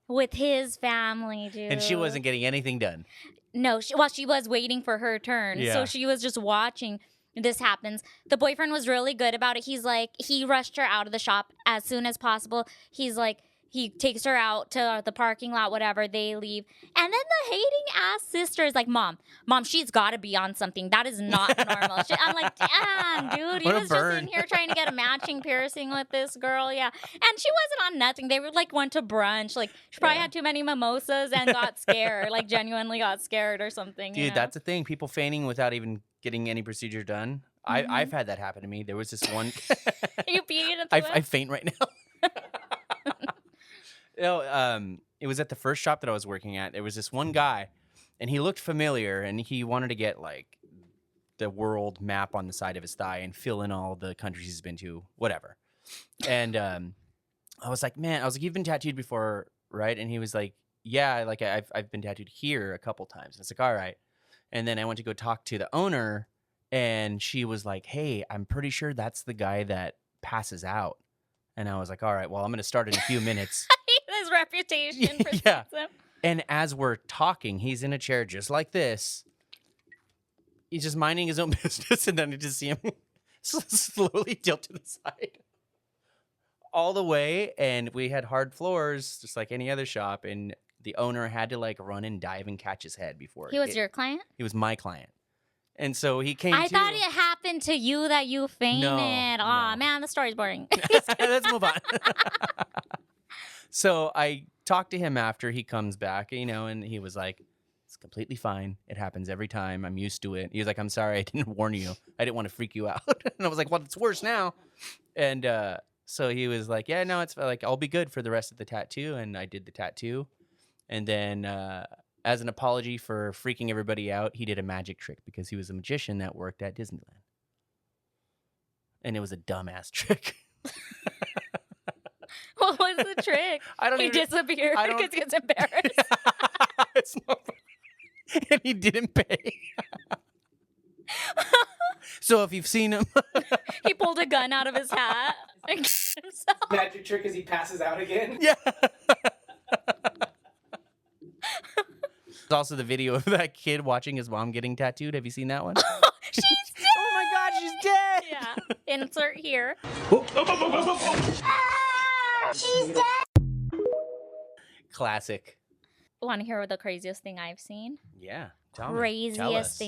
With his family, dude. And she wasn't getting anything done. No, she was waiting for her turn. Yeah. So she was just watching this happens. The boyfriend was really good about it. He's like, he rushed her out of the shop as soon as possible. He's like, he takes her out to the parking lot, whatever. They leave. And then the hating ass sister is like, Mom, she's got to be on something. That is not normal. I'm like, damn, dude. He was just in here trying to get a matching piercing with this girl. Yeah. And she wasn't on nothing. They were like, went to brunch. Like, she probably had too many mimosas and got scared. Like, genuinely got scared or something. Dude, you know? that's the thing. People feigning without even getting any procedure done. Mm-hmm. I've had that happen to me. There was this one. You peed into I faint right now. It was at the first shop that I was working at. There was this one guy, and he looked familiar, and he wanted to get like the world map on the side of his thigh and fill in all the countries he's been to, whatever. And I was like, you've been tattooed before, right? And he was like, yeah, like I've been tattooed here a couple times. And it's like, all right. And then I went to go talk to the owner, and she was like, hey, I'm pretty sure that's the guy that passes out. And I was like, all right, well, I'm going to start in a few minutes. His reputation precedes him. And as we're talking, he's in a chair just like this. He's just minding his own business, and then I just see him slowly tilt to the side all the way. And we had hard floors, just like any other shop. And the owner had to like run and dive and catch his head before. He was your client? He was my client. And so he came I thought it happened to you that you fainted. Aw, man, the story's boring. Let's move on. So I talked to him after he comes back, and he was like, it's completely fine. It happens every time. I'm used to it. He was like, I'm sorry I didn't warn you. I didn't want to freak you out. And I was like, well, it's worse now. And so he was like, yeah, no, it's like, I'll be good for the rest of the tattoo. And I did the tattoo. And then as an apology for freaking everybody out, he did a magic trick because he was a magician that worked at Disneyland. And it was a dumbass trick. What was the trick? He disappeared because he gets embarrassed. It's not funny. And he didn't pay. So if you've seen him, he pulled a gun out of his hat and killed himself. Magic trick is he passes out again. Yeah. There's also the video of that kid watching his mom getting tattooed. Have you seen that one? She's dead. Oh my God, she's dead. Yeah. Insert here. She's dead. Classic. Want to hear the craziest thing I've seen? Yeah. Tell us.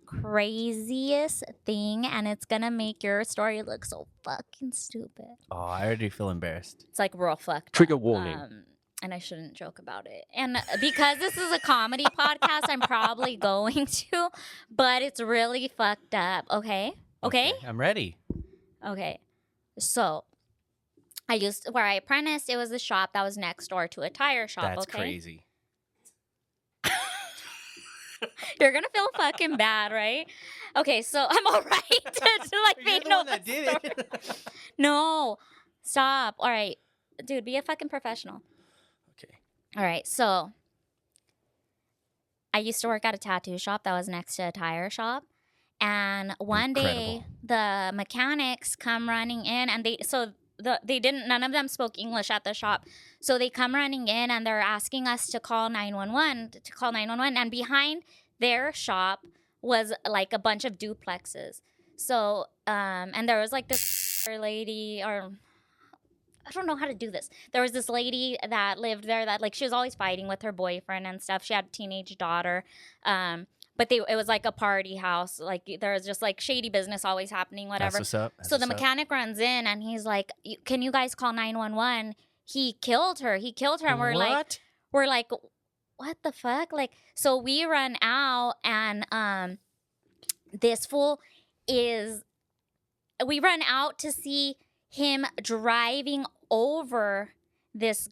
Craziest thing, and it's gonna make your story look so fucking stupid. Oh, I already feel embarrassed. It's like real fucked Trigger up. warning. And I shouldn't joke about it. And because this is a comedy podcast, I'm probably going to, but it's really fucked up. Okay? I'm ready. Okay. So where I apprenticed, it was a shop that was next door to a tire shop. That's okay? crazy. You're gonna feel fucking bad, right? Okay, so I'm all right to like You're make the no one that did it. No, stop. All right, dude, be a fucking professional. Okay. All right, so I used to work at a tattoo shop that was next to a tire shop, and one day the mechanics come running in, and none of them spoke English at the shop. So they come running in and they're asking us to call 911, and behind their shop was like a bunch of duplexes. So, and there was like this lady, or I don't know how to do this. There was this lady that lived there that like, she was always fighting with her boyfriend and stuff. She had a teenage daughter. But it was like a party house. Like there was just like shady business always happening, whatever. That's what's up. So the mechanic runs in and he's like, can you guys call 911? he killed her. He killed her. And we're like, what the fuck? Like, so we run out, and this fool we run out to see him driving over this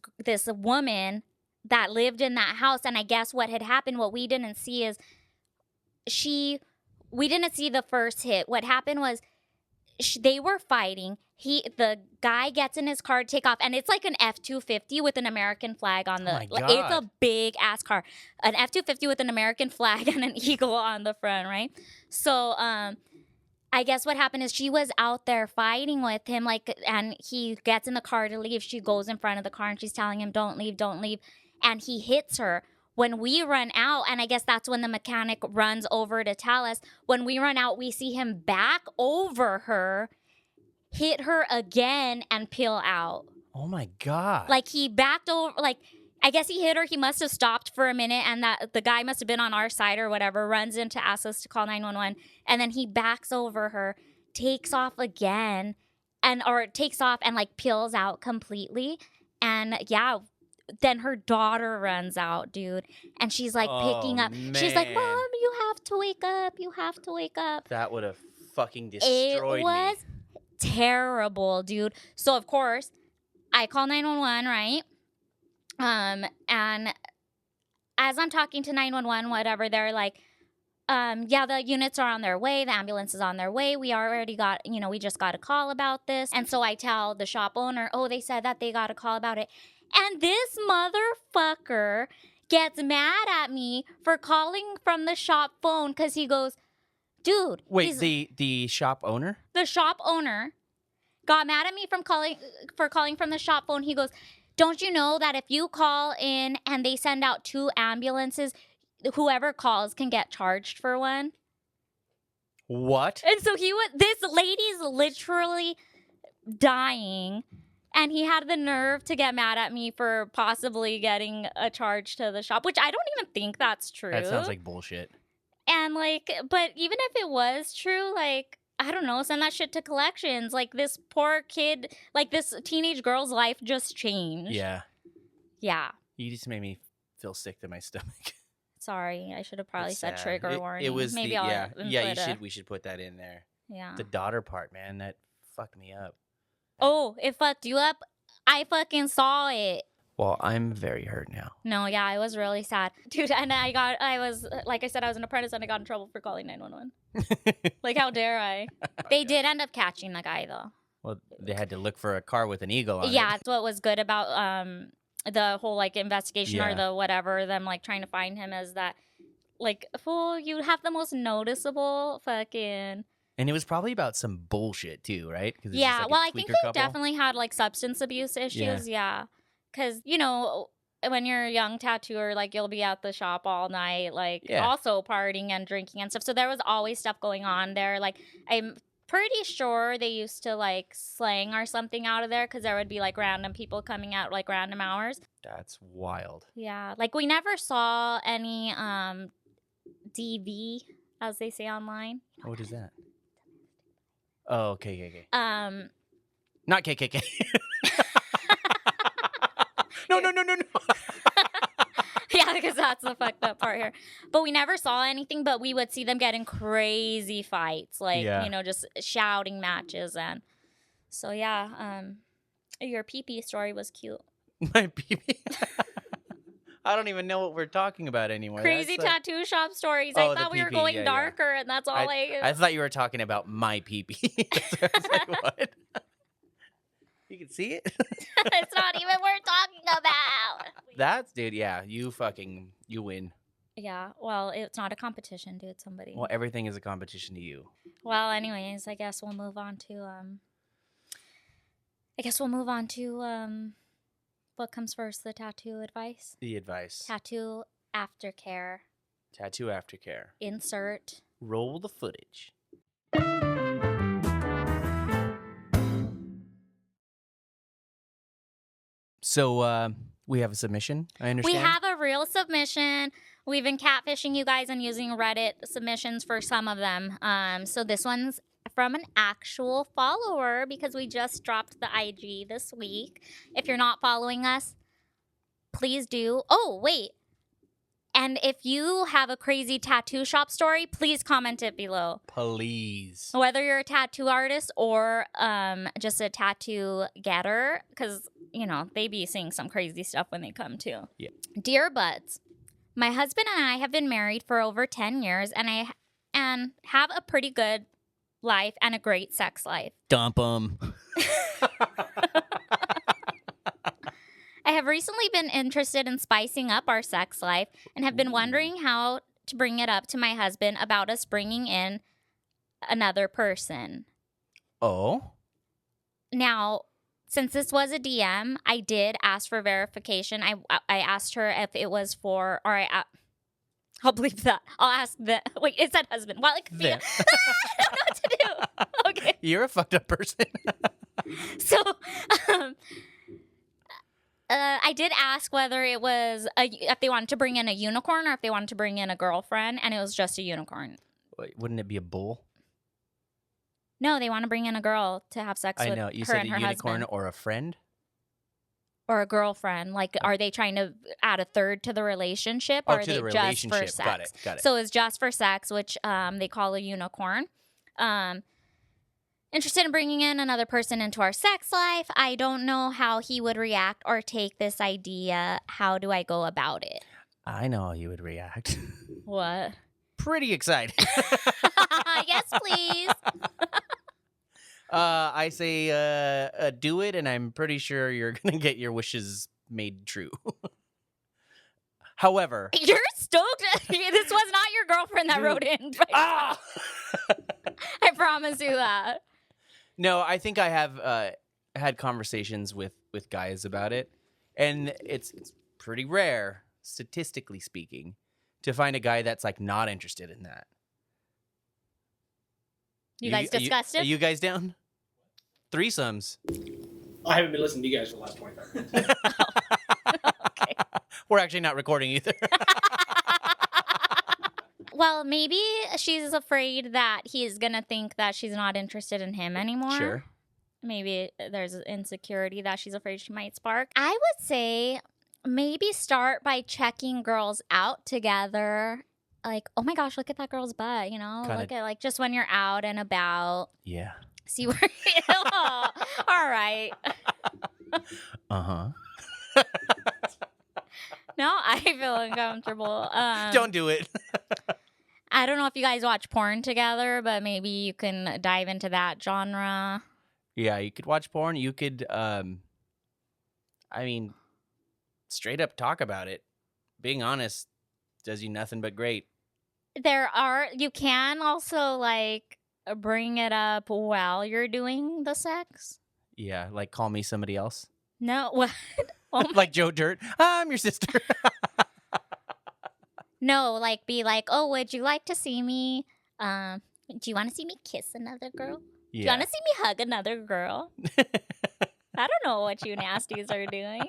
woman that lived in that house. And I guess what had happened, what we didn't see is we didn't see the first hit. What happened was they were fighting. The guy gets in his car to take off, and it's like an F-250 with an American flag on the. Oh my God. It's a big ass car, an F-250 with an American flag and an eagle on the front, right? So, I guess what happened is she was out there fighting with him, like, and he gets in the car to leave. She goes in front of the car and she's telling him, "Don't leave, don't leave," and he hits her. When we run out, and I guess that's when the mechanic runs over to tell us, when we run out, we see him back over her, hit her again, and peel out. Oh my God. Like, he backed over, like, I guess he hit her. He must have stopped for a minute, and that the guy must have been on our side or whatever, runs in to ask us to call 911, and then he backs over her, takes off again, or takes off and, like, peels out completely. And, yeah, then her daughter runs out, dude, and she's like picking up. Man. She's like, "Mom, you have to wake up. You have to wake up." That would have fucking destroyed It was me. terrible, dude. So of course, I call 911, right? And as I'm talking to 911, whatever, they're like, yeah, the units are on their way. The ambulance is on their way. We already got, we just got a call about this. And so I tell the shop owner, "Oh, they said that they got a call about it." And this motherfucker gets mad at me for calling from the shop phone because he goes, "Dude." Wait, the shop owner? The shop owner got mad at me for calling from the shop phone. He goes, "Don't you know that if you call in and they send out 2 ambulances, whoever calls can get charged for one?" What? And so this lady's literally dying, and he had the nerve to get mad at me for possibly getting a charge to the shop, which I don't even think that's true. That sounds like bullshit. And but even if it was true, like, I don't know, send that shit to collections. Like, this poor kid, like, this teenage girl's life just changed. Yeah. Yeah. You just made me feel sick to my stomach. Sorry, I should have probably It's said sad. trigger warning. It was Maybe the, I'll yeah. input Yeah, you should. We should put that in there. Yeah. The daughter part, man, that fucked me up. Oh, it fucked you up? I fucking saw it. Well, I'm very hurt now. No, yeah, I was really sad. Dude, and I was, like I said, I was an apprentice and I got in trouble for calling 911. Like, how dare I? They did end up catching the guy, though. Well, they had to look for a car with an eagle on it. Yeah, that's what was good about the whole, like, investigation or Yeah. the whatever, them, like, trying to find him, is that, like, fool, you have the most noticeable fucking... And it was probably about some bullshit, too, right? 'Cause it's Yeah, just like well, a I think tweaker they couple. definitely had, like, substance abuse issues, yeah. Because, when you're a young tattooer, like, you'll be at the shop all night, like, Yeah. also partying and drinking and stuff. So there was always stuff going on there. Like, I'm pretty sure they used to, like, slang or something out of there because there would be, like, random people coming out, like, random hours. That's wild. Yeah. Like, we never saw any DV, as they say online. What is that? Oh, okay. Um, Not KKK. No. yeah, because that's the fucked up part here. But we never saw anything, but we would see them get in crazy fights, like, Yeah. just shouting matches. And so, yeah, your pee-pee story was cute. My baby. I don't even know what we're talking about anymore. Crazy That's like- tattoo shop stories. Oh, I the thought we were pee-pee, going yeah. darker, and that's all I thought you were talking about my pee-pee. I was like, what? You can see it? It's not even worth talking about. That's, dude, yeah, you win. Yeah, well, it's not a competition, dude. Somebody. Well, everything is a competition to you. Well, anyways, I guess we'll move on to what comes first, the tattoo advice? The advice. Tattoo aftercare. Tattoo aftercare. Insert. Roll the footage. So, we have a submission, I understand? We have a real submission. We've been catfishing you guys and using Reddit submissions for some of them. So this one's from an actual follower because we just dropped the IG this week. If you're not following us, please do. Oh, wait. And if you have a crazy tattoo shop story, please comment it below. Please. Whether you're a tattoo artist or just a tattoo getter, because, you know, they be seeing some crazy stuff when they come too. Yeah. Dear Buds, my husband and I have been married for over 10 years and have a pretty good life and a great sex life. Dump them. I have recently been interested in spicing up our sex life and have been wondering how to bring it up to my husband about us bringing in another person. Oh? Now, since this was a DM, I did ask for verification. I asked her if it was for, or I'll believe that. I'll ask the, wait, it said husband. Well, it could be, I don't know what to do. Okay. You're a fucked up person. So, I did ask whether it was if they wanted to bring in a unicorn or if they wanted to bring in a girlfriend, and it was just a unicorn. Wait, wouldn't it be a bull? No, they want to bring in a girl to have sex I with know. You her said a and her unicorn husband. or a friend? Or a girlfriend. Like, are they trying to add a third to the relationship, or Oh, are to the they just for relationship. sex? Got it. So it's just for sex, which they call a unicorn. Interested in bringing in another person into our sex life. I don't know how he would react or take this idea. How do I go about it? I know how you would react. What? Pretty excited. Yes, please. I say do it, and I'm pretty sure you're going to get your wishes made true. However... You're stoked. This was not your girlfriend that wrote in. Ah! I promise you that. No, I think I have had conversations with guys about it, and it's pretty rare, statistically speaking, to find a guy that's like not interested in that. You guys discussed Are it? you guys down? Threesomes. I haven't been listening to you guys for the last 25 minutes. Okay. We're actually not recording either. Well, maybe she's afraid that he's going to think that she's not interested in him anymore. Sure. Maybe there's an insecurity that she's afraid she might spark. I would say maybe start by checking girls out together. Like, oh my gosh, look at that girl's butt, you know? Kinda- Look at, like, just when you're out and about. Yeah. See where oh, all right. Uh-huh. No, I feel uncomfortable. Don't do it. I don't know if you guys watch porn together, but maybe you can dive into that genre. Yeah, you could watch porn. You could, I mean, straight up talk about it. Being honest does you nothing but great. You can also, like, bring it up while you're doing the sex. Yeah, like call me somebody else. No, what? Oh Like Joe Dirt. I'm your sister. no, like, be like, oh, would you like to see me? Do you want to see me kiss another girl? Do you want to see me hug another girl? I don't know what you nasties are doing.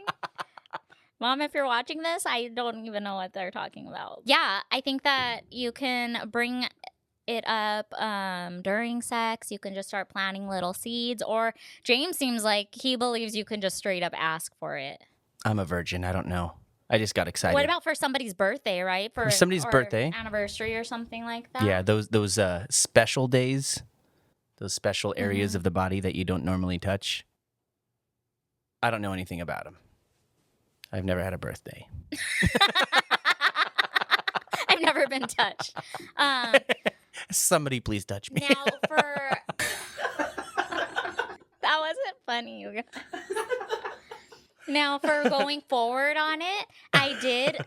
Mom, if you're watching this, I don't even know what they're talking about. Yeah, I think that you can bring it up during sex. You can just start planting little seeds. Or James seems like he believes you can just straight up ask for it. I'm a virgin. I don't know. I just got excited. What about for somebody's birthday, right? For somebody's or birthday? Anniversary or something like that? Yeah, those special days, those special areas of the body that you don't normally touch. I don't know anything about them. I've never had a birthday. I've never been touched. Somebody please touch me. Now for... That wasn't funny, you guys. Now, for going forward on it, I did.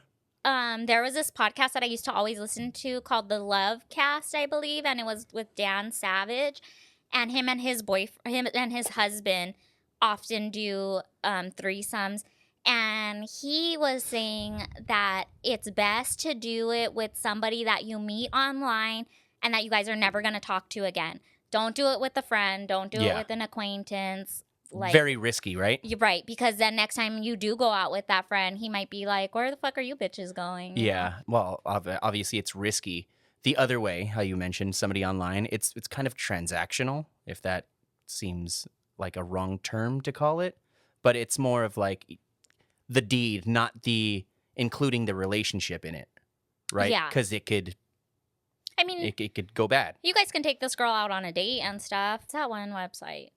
There was this podcast that I used to always listen to called the Love Cast, I believe, and it was with Dan Savage, and him and his husband often do threesomes, and he was saying that it's best to do it with somebody that you meet online and that you guys are never going to talk to again. Don't do it with a friend. Don't do it with an acquaintance. Like, very risky, right? You're right, because then next time you do go out with that friend, he might be like, where the fuck are you bitches going? Yeah. Well, obviously it's risky. the other way, how you mentioned somebody online, it's kind of transactional, if that seems like a wrong term to call it, but it's more of like the deed, not the including the relationship in it, right? Yeah. Because it could I mean, it could go bad. you guys can take this girl out on a date and stuff. It's that one website.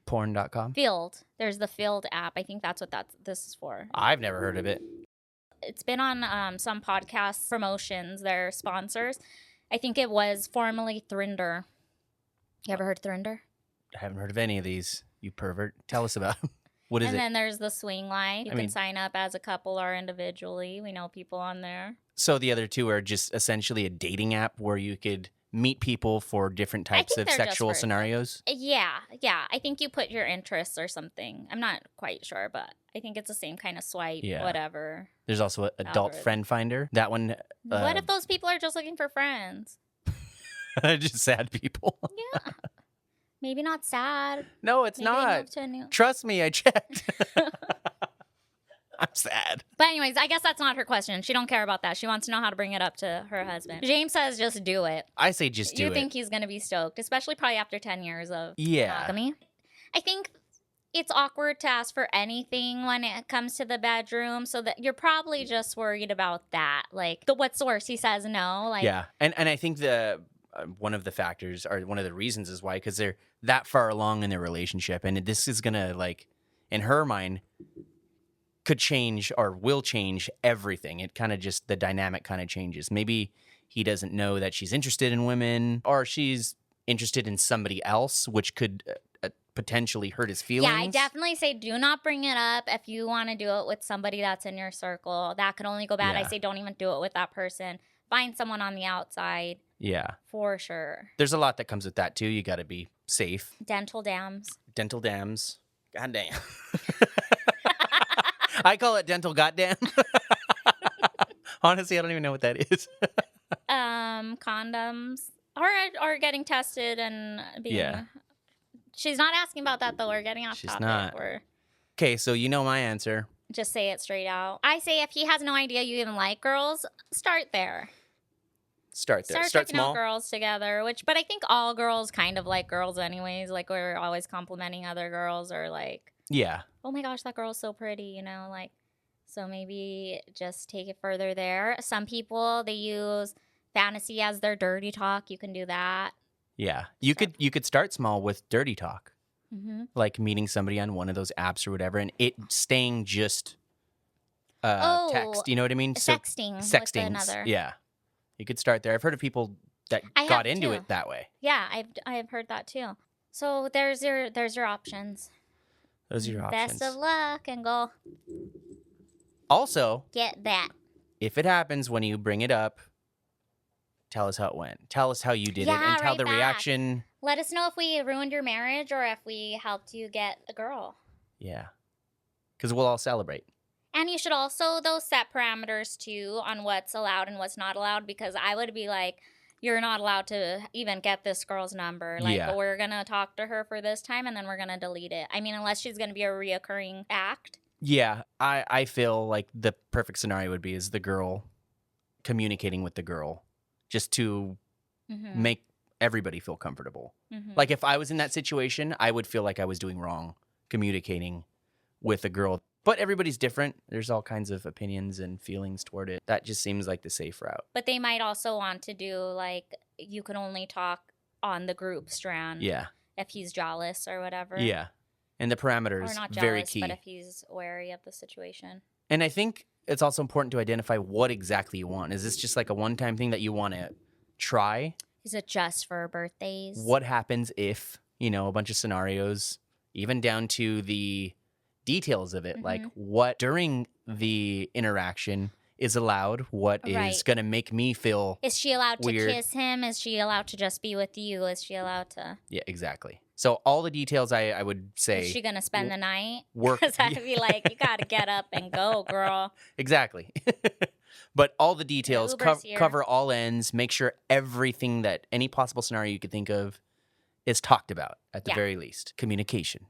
Porn.com. Field. There's the Field app. I think that's what this is for. I've never heard of it. It's been on some podcast promotions. They're sponsors. I think it was formerly Thrinder. You ever heard Thrinder? I haven't heard of any of these. You pervert. Tell us about them. What is And it? then there's the Swing Life. You can mean- sign up as a couple or individually. We know people on there. So the other two are just essentially a dating app where you could meet people for different types think of they're just sexual for- scenarios. Yeah. I think you put your interests or something. I'm not quite sure, but I think it's the same kind of swipe, Yeah. whatever. There's also an adult Algorithm. friend finder. That one, What if those people are just looking for friends? just sad people. Yeah. Maybe not sad. No, it's Maybe they not. moved to a new... Trust me, I checked. I'm sad. But anyways, I guess that's not her question. She don't care about that. She wants to know how to bring it up to her husband. James says just do it. I say just do You it. think he's going to be stoked, especially probably after 10 years of Yeah. monogamy. I think it's awkward to ask for anything when it comes to the bedroom, so that you're probably just worried about that. Like, what's the worst? He says no. Like, Yeah, and I think the one of the factors or one of the reasons is why, because they're that far along in their relationship, and this is gonna, like, in her mind, could change or will change everything. It kind of just, the dynamic kind of changes. Maybe he doesn't know that she's interested in women, or she's interested in somebody else, which could potentially hurt his feelings. Yeah, I definitely say do not bring it up if you want to do it with somebody that's in your circle. That could only go bad. I Yeah. say don't even do it with that person. Find someone on the outside Yeah, for sure. there's a lot that comes with that too. You got to be safe. Dental dams. Dental dams. God damn. I call it dental goddamn. Honestly, I don't even know what that is. Condoms or getting tested and being. Yeah. She's not asking about that though. We're getting off She's topic. not. We're Okay, so you know my answer. just say it straight out. I say if he has no idea you even like girls, start there. Start there. Start Start checking out small. girls together. But I think all girls kind of like girls anyways. Like we're always complimenting other girls or like, Yeah. oh my gosh, that girl's so pretty, like. So maybe just take it further there. Some people, they use fantasy as their dirty talk. You can do that. Yeah. You could start small with dirty talk. Mm-hmm. Like meeting somebody on one of those apps or whatever, and it staying just Oh, text. You know what I mean? Sexting. With Sextings. another. Yeah. You could start there. I've heard of people that I have got into too. it that way. Yeah, I've heard that too. So there's your options. Those are your options. Best of luck and go Also, get that. if it happens when you bring it up, tell us how it went. Tell us how you did it, Yeah, and tell right the back. reaction. Let us know if we ruined your marriage or if we helped you get a girl. Yeah. Because we'll all celebrate. And you should also, though, set parameters, too, on what's allowed and what's not allowed, because I would be like, you're not allowed to even get this girl's number. Like, Yeah. we're going to talk to her for this time, and then we're going to delete it. I mean, unless she's going to be a reoccurring act. Yeah, I feel like the perfect scenario would be is the girl communicating with the girl just to Mm-hmm. make everybody feel comfortable. Mm-hmm. Like if I was in that situation, I would feel like I was doing wrong communicating with a girl. But everybody's different. There's all kinds of opinions and feelings toward it. That just seems like the safe route. But they might also want to do, like, you can only talk on the group strand. Yeah. If he's jealous or whatever. Yeah. And the Or parameters not very jealous, key. but if he's wary of the situation. And I think it's also important to identify what exactly you want. Is this just like a one-time thing that you want to try? Is it just for birthdays? What happens if, a bunch of scenarios, even down to the details of it, like what during the interaction is allowed, what is Right. going to make me feel. Is she allowed Weird. to kiss him? Is she allowed to just be with you? Is she allowed to? Yeah, exactly. So all the details I would say. Is she gonna spend the night? work. Because I'd be like, you gotta get up and go, girl. Exactly. But all the details Uber's here. cover all ends. Make sure everything that any possible scenario you could think of is talked about at the Yeah. very least. Communication.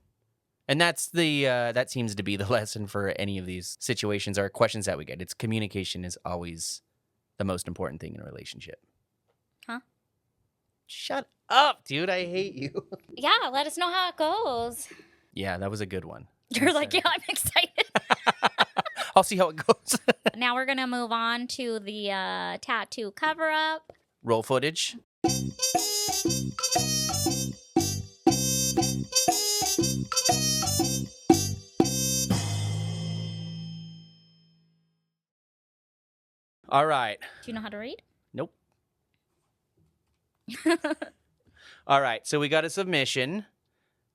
And that's that seems to be the lesson for any of these situations or questions that we get. It's communication is always the most important thing in a relationship. Huh? Shut up, dude. I hate you. Yeah, let us know how it goes. Yeah, that was a good one. You're like, yeah, I'm excited. I'll see how it goes. Now we're going to move on to the tattoo cover-up. Roll footage. All right. Do you know how to read? Nope. All right. So we got a submission.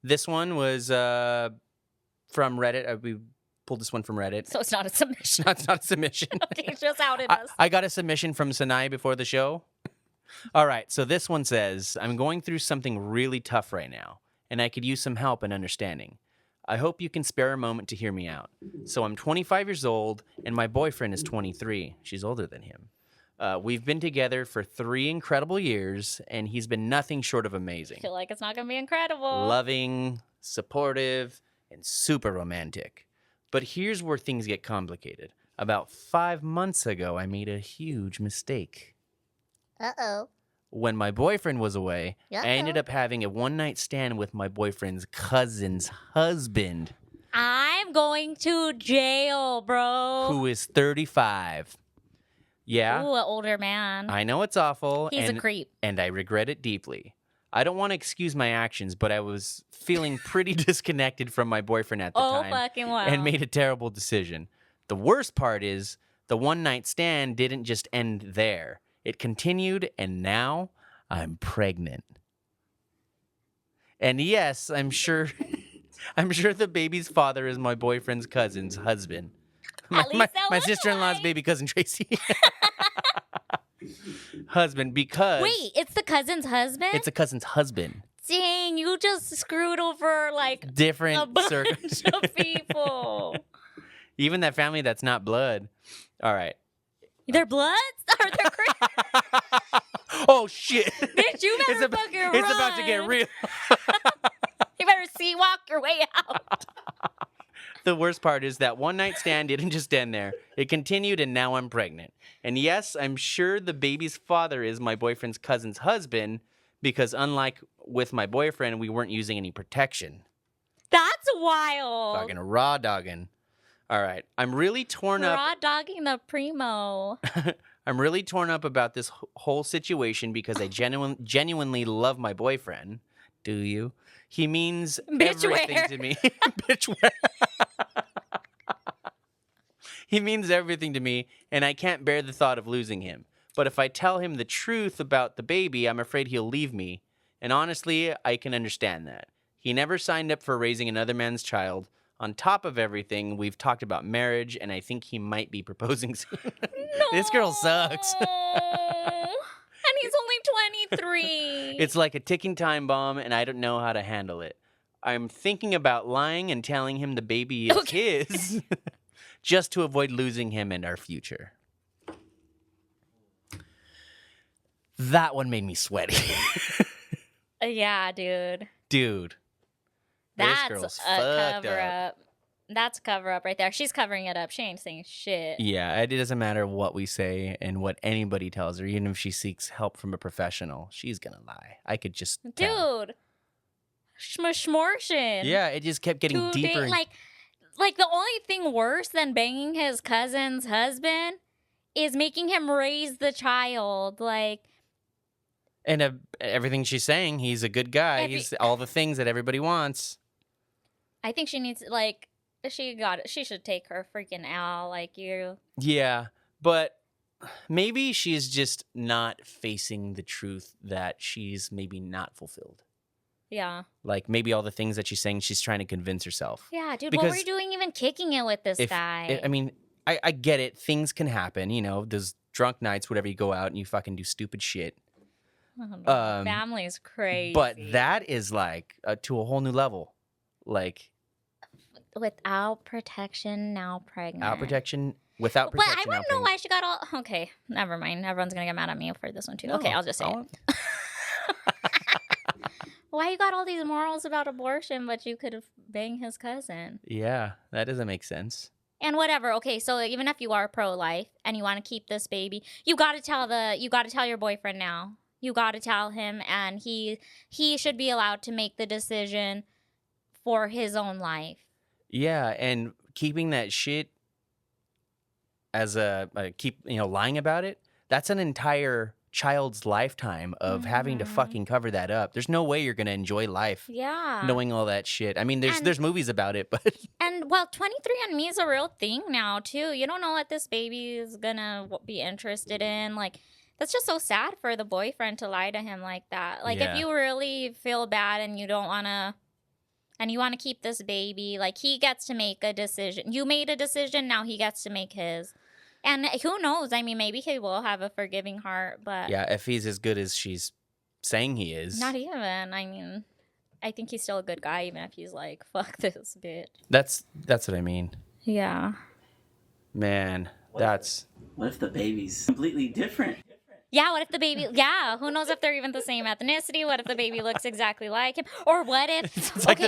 This one was from Reddit. We pulled this one from Reddit. So it's not a submission. It's not a submission. Okay, it's just outed us. I got a submission from Sanai before the show. All right. So this one says, I'm going through something really tough right now, and I could use some help and understanding. I hope you can spare a moment to hear me out. So I'm 25 years old, and my boyfriend is 23. She's older than him. We've been together for 3 incredible years, and he's been nothing short of I amazing. feel like it's not going to be incredible. Loving, supportive, and super romantic. But here's where things get complicated. About 5 months ago, I made a huge mistake. Uh-oh. When my boyfriend was away, Uh-oh. I ended up having a one-night stand with my boyfriend's cousin's husband, I'm going to jail, bro. who is 35. Yeah, Ooh, an older man. I know it's awful. He's a creep. And I regret it deeply. I don't want to excuse my actions, but I was feeling pretty disconnected from my boyfriend at the Oh, time fucking wow. and made a terrible decision. The worst part is the one-night stand didn't just end there. It continued, and now I'm pregnant. And yes, I'm sure the baby's father is my boyfriend's cousin's husband. At least that My look sister-in-law's alike. baby cousin Tracy. Husband, because Wait, it's the cousin's husband? it's a cousin's husband. Dang, you just screwed over like a Different bunch circumstances. of people. Even that family that's not blood. All right. They're bloods? Or they're Oh shit! Bitch, you better fucking run. It's about to get real. You better walk your way out. The worst part is that one night stand didn't just end there. It continued, and now I'm pregnant. And yes, I'm sure the baby's father is my boyfriend's cousin's husband, because unlike with my boyfriend, we weren't using any protection. That's wild. Fucking raw dogging. All right, I'm really torn up. Raw dogging the primo. I'm really torn up about this whole situation because I genuinely love my boyfriend. Do you? He means Bitch, everything where? to me. Bitch, where? He means everything to me, and I can't bear the thought of losing him. But if I tell him the truth about the baby, I'm afraid he'll leave me. And honestly, I can understand that. He never signed up for raising another man's child. On top of everything, we've talked about marriage, and I think he might be proposing soon. This girl sucks. And he's only 23. It's like a ticking time bomb, and I don't know how to handle it. I'm thinking about lying and telling him the baby is his, just to avoid losing him and our future. That one made me sweaty. Yeah, dude. Dude. This That's girl's a fucked cover up. up. That's a cover up right there. She's covering it up. She ain't saying shit. Yeah, it doesn't matter what we say and what anybody tells her, even if she seeks help from a professional, she's gonna lie. I could just tell. Dude. Schmortion. Yeah, it just kept getting Dude, deeper. like the only thing worse than banging his cousin's husband is making him raise the child. Like, And everything she's saying, he's a good guy. He's all the things that everybody wants. I think she needs she should take her freaking out like you. Yeah, but maybe she's just not facing the truth that she's maybe not fulfilled. Yeah. Like maybe all the things that she's saying, she's trying to convince herself. Yeah, dude, what Because were you doing even kicking it with this guy? I mean, I get it. Things can happen. You know, those drunk nights, whatever, you go out and you fucking do stupid shit. Family's crazy. But that is like to a whole new level. Like without protection, now pregnant. without protection. But I want to know why she got all. Okay, never mind. Everyone's gonna get mad at me for this one too. Okay, I'll just say it. Why you got all these morals about abortion, but you could have banged his cousin? Yeah, that doesn't make sense. And whatever. Okay, so even if you are pro-life and you want to keep this baby, you got to tell your boyfriend now. You got to tell him, and he should be allowed to make the decision for his own life. Yeah, and keeping that shit as lying about it, that's an entire child's lifetime of having to fucking cover that up. There's no way you're going to enjoy life Yeah. knowing all that shit. I mean, there's movies about it, but And well, 23andMe is a real thing now too. You don't know what this baby is gonna be interested in. Like, that's just so sad for the boyfriend to lie to him like that. Like, Yeah. if you really feel bad and you don't wanna, and you want to keep this baby, like, he gets to make a decision. You made a decision, now he gets to make his. And who knows? I mean, maybe he will have a forgiving heart, but yeah, if he's as good as she's saying he is. not even. I mean, I think he's still a good guy, even if he's like, fuck this bitch. That's what I mean. Yeah. Man, What if the baby's completely different? Yeah, what if the baby, who knows if they're even the same ethnicity? What if the baby looks exactly like him? Or what if, It's like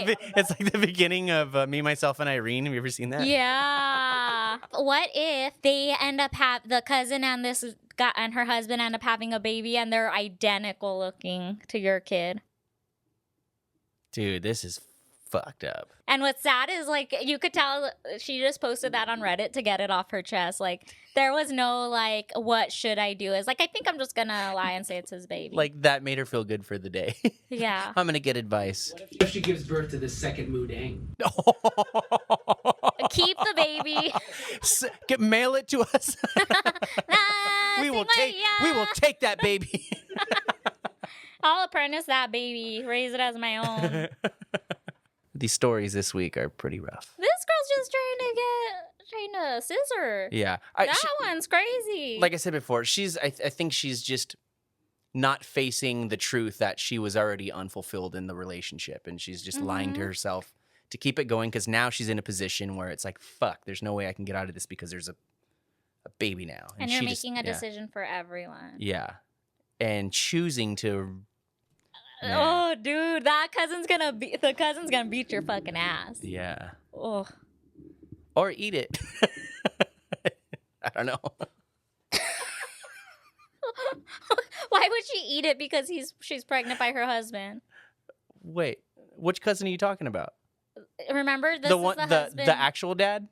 the beginning of Me, Myself, and Irene. Have you ever seen that? yeah. What if they end up the cousin and this guy and her husband end up having a baby and they're identical looking to your kid? Dude, this is fucked up. And what's sad is, like, you could tell she just posted that on Reddit to get it off her chest. Like, there was no, like, what should I do? It's like, I think I'm just gonna lie and say it's his baby. Like, that made her feel good for the day. Yeah. I'm gonna get advice. What if she gives birth to the second Moo Deng? Keep the baby. Mail it to us. we will take that baby. I'll apprentice that baby, raise it as my own. These stories this week are pretty rough. This girl's just trying to scissor. Yeah. That one's crazy. Like I said before, I think she's just not facing the truth that she was already unfulfilled in the relationship, and she's just lying to herself to keep it going, because now she's in a position where it's like, fuck, there's no way I can get out of this because there's a baby now. and you're making a decision for everyone. Yeah. And choosing to... Man. Oh, dude, the cousin's gonna beat your fucking ass. Yeah. Oh. Or eat it. I don't know. Why would she eat it? Because she's pregnant by her husband. Wait, which cousin are you talking about? Remember, this is the husband. The actual dad?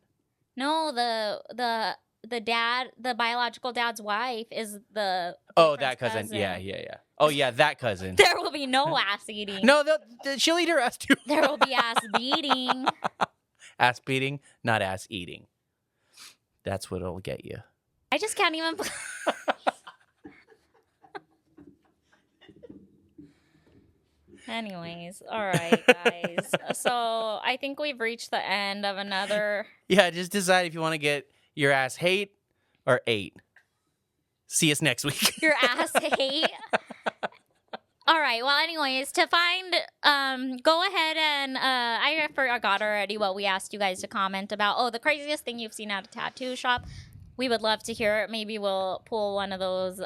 No, the dad, the biological dad's wife is the that cousin. Yeah. Oh yeah, that cousin. There will be no ass eating. No, she'll eat her ass too. There will be ass beating. Ass beating, not ass eating. That's what'll get you. I just can't even. Anyways, all right, guys. So I think we've reached the end of another. Yeah, just decide if you want to get your ass hate or ate. See us next week. Your ass hate. All right. Well, anyways, to find, go ahead and I forgot already what we asked you guys to comment about. Oh, the craziest thing you've seen at a tattoo shop. We would love to hear it. Maybe we'll pull one of those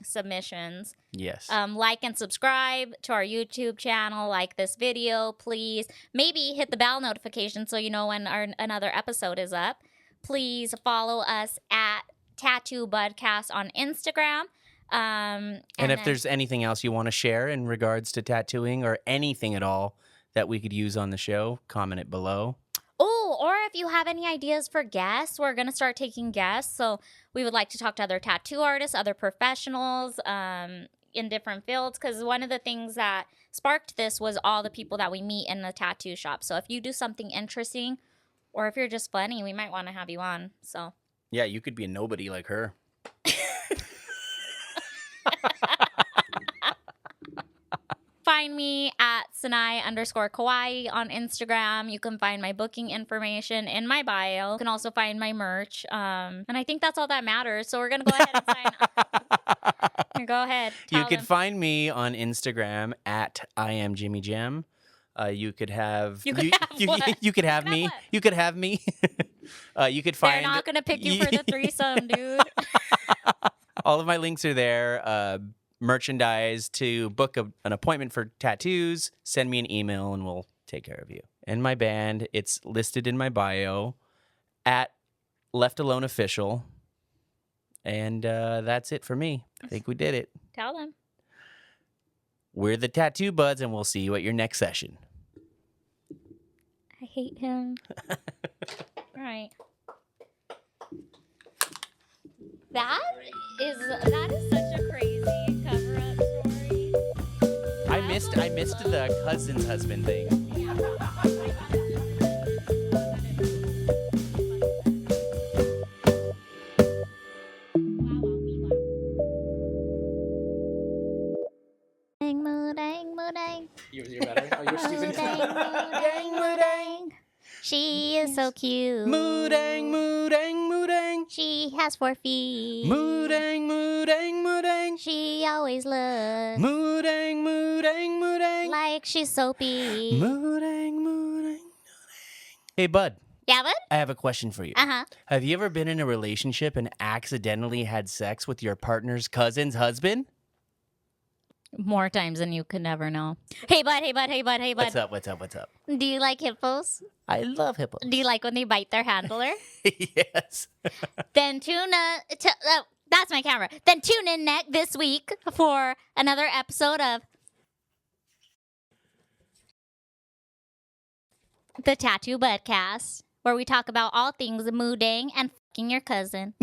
submissions. Yes. Like and subscribe to our YouTube channel. Like this video, please. Maybe hit the bell notification so you know when another episode is up. Please follow us at Tattoo Budcast on Instagram. And if there's anything else you want to share in regards to tattooing or anything at all that we could use on the show, comment it below. Oh, or if you have any ideas for guests, we're going to start taking guests. So we would like to talk to other tattoo artists, other professionals in different fields. Because one of the things that sparked this was all the people that we meet in the tattoo shop. So if you do something interesting or if you're just funny, we might want to have you on. So yeah, you could be a nobody like her. Find me at Sinai_Kawaii on Instagram. You can find my booking information in my bio. You can also find my merch. And I think that's all that matters. So we're going to go ahead and sign up. Go ahead. You could find me on Instagram at I am Jimmy Jam. You could have You could have what? You could have You could me. have what? You could have me. You could find. They're not going to pick you for the threesome, dude. All of my links are there. Merchandise to book an appointment for tattoos. Send me an email and we'll take care of you. And my band, it's listed in my bio at Left Alone Official. And that's it for me. I think we did it. Tell them. We're the Tattoo Buds, and we'll see you at your next session. I hate him. All right. That is such a crazy cover-up story. I missed the cousin's husband thing. Moo Deng, Moo Deng. You're better. Oh, you're Moo stupid. Deng, Moo Deng, Moo Deng. She is so cute. Moo Deng, Moo Deng, Moo Deng. She has 4 feet. Moo Deng, Moo Deng, Moo Deng. She always looks Moo Deng, Moo Deng, Moo Deng. like she's soapy. Moo Deng, Moo Deng, Moo Deng. Hey, bud. Yeah, bud? I have a question for you. Uh-huh. Have you ever been in a relationship and accidentally had sex with your partner's cousin's husband? More times than you could ever know. Hey, bud, hey, bud, hey, bud, hey, bud. What's up, what's up, what's up? Do you like hippos? I love hippos. Do you like when they bite their handler? Yes. Then that's my camera. Then tune in this week for another episode of the Tattoo Budcast, where we talk about all things Moo Deng and fucking your cousin.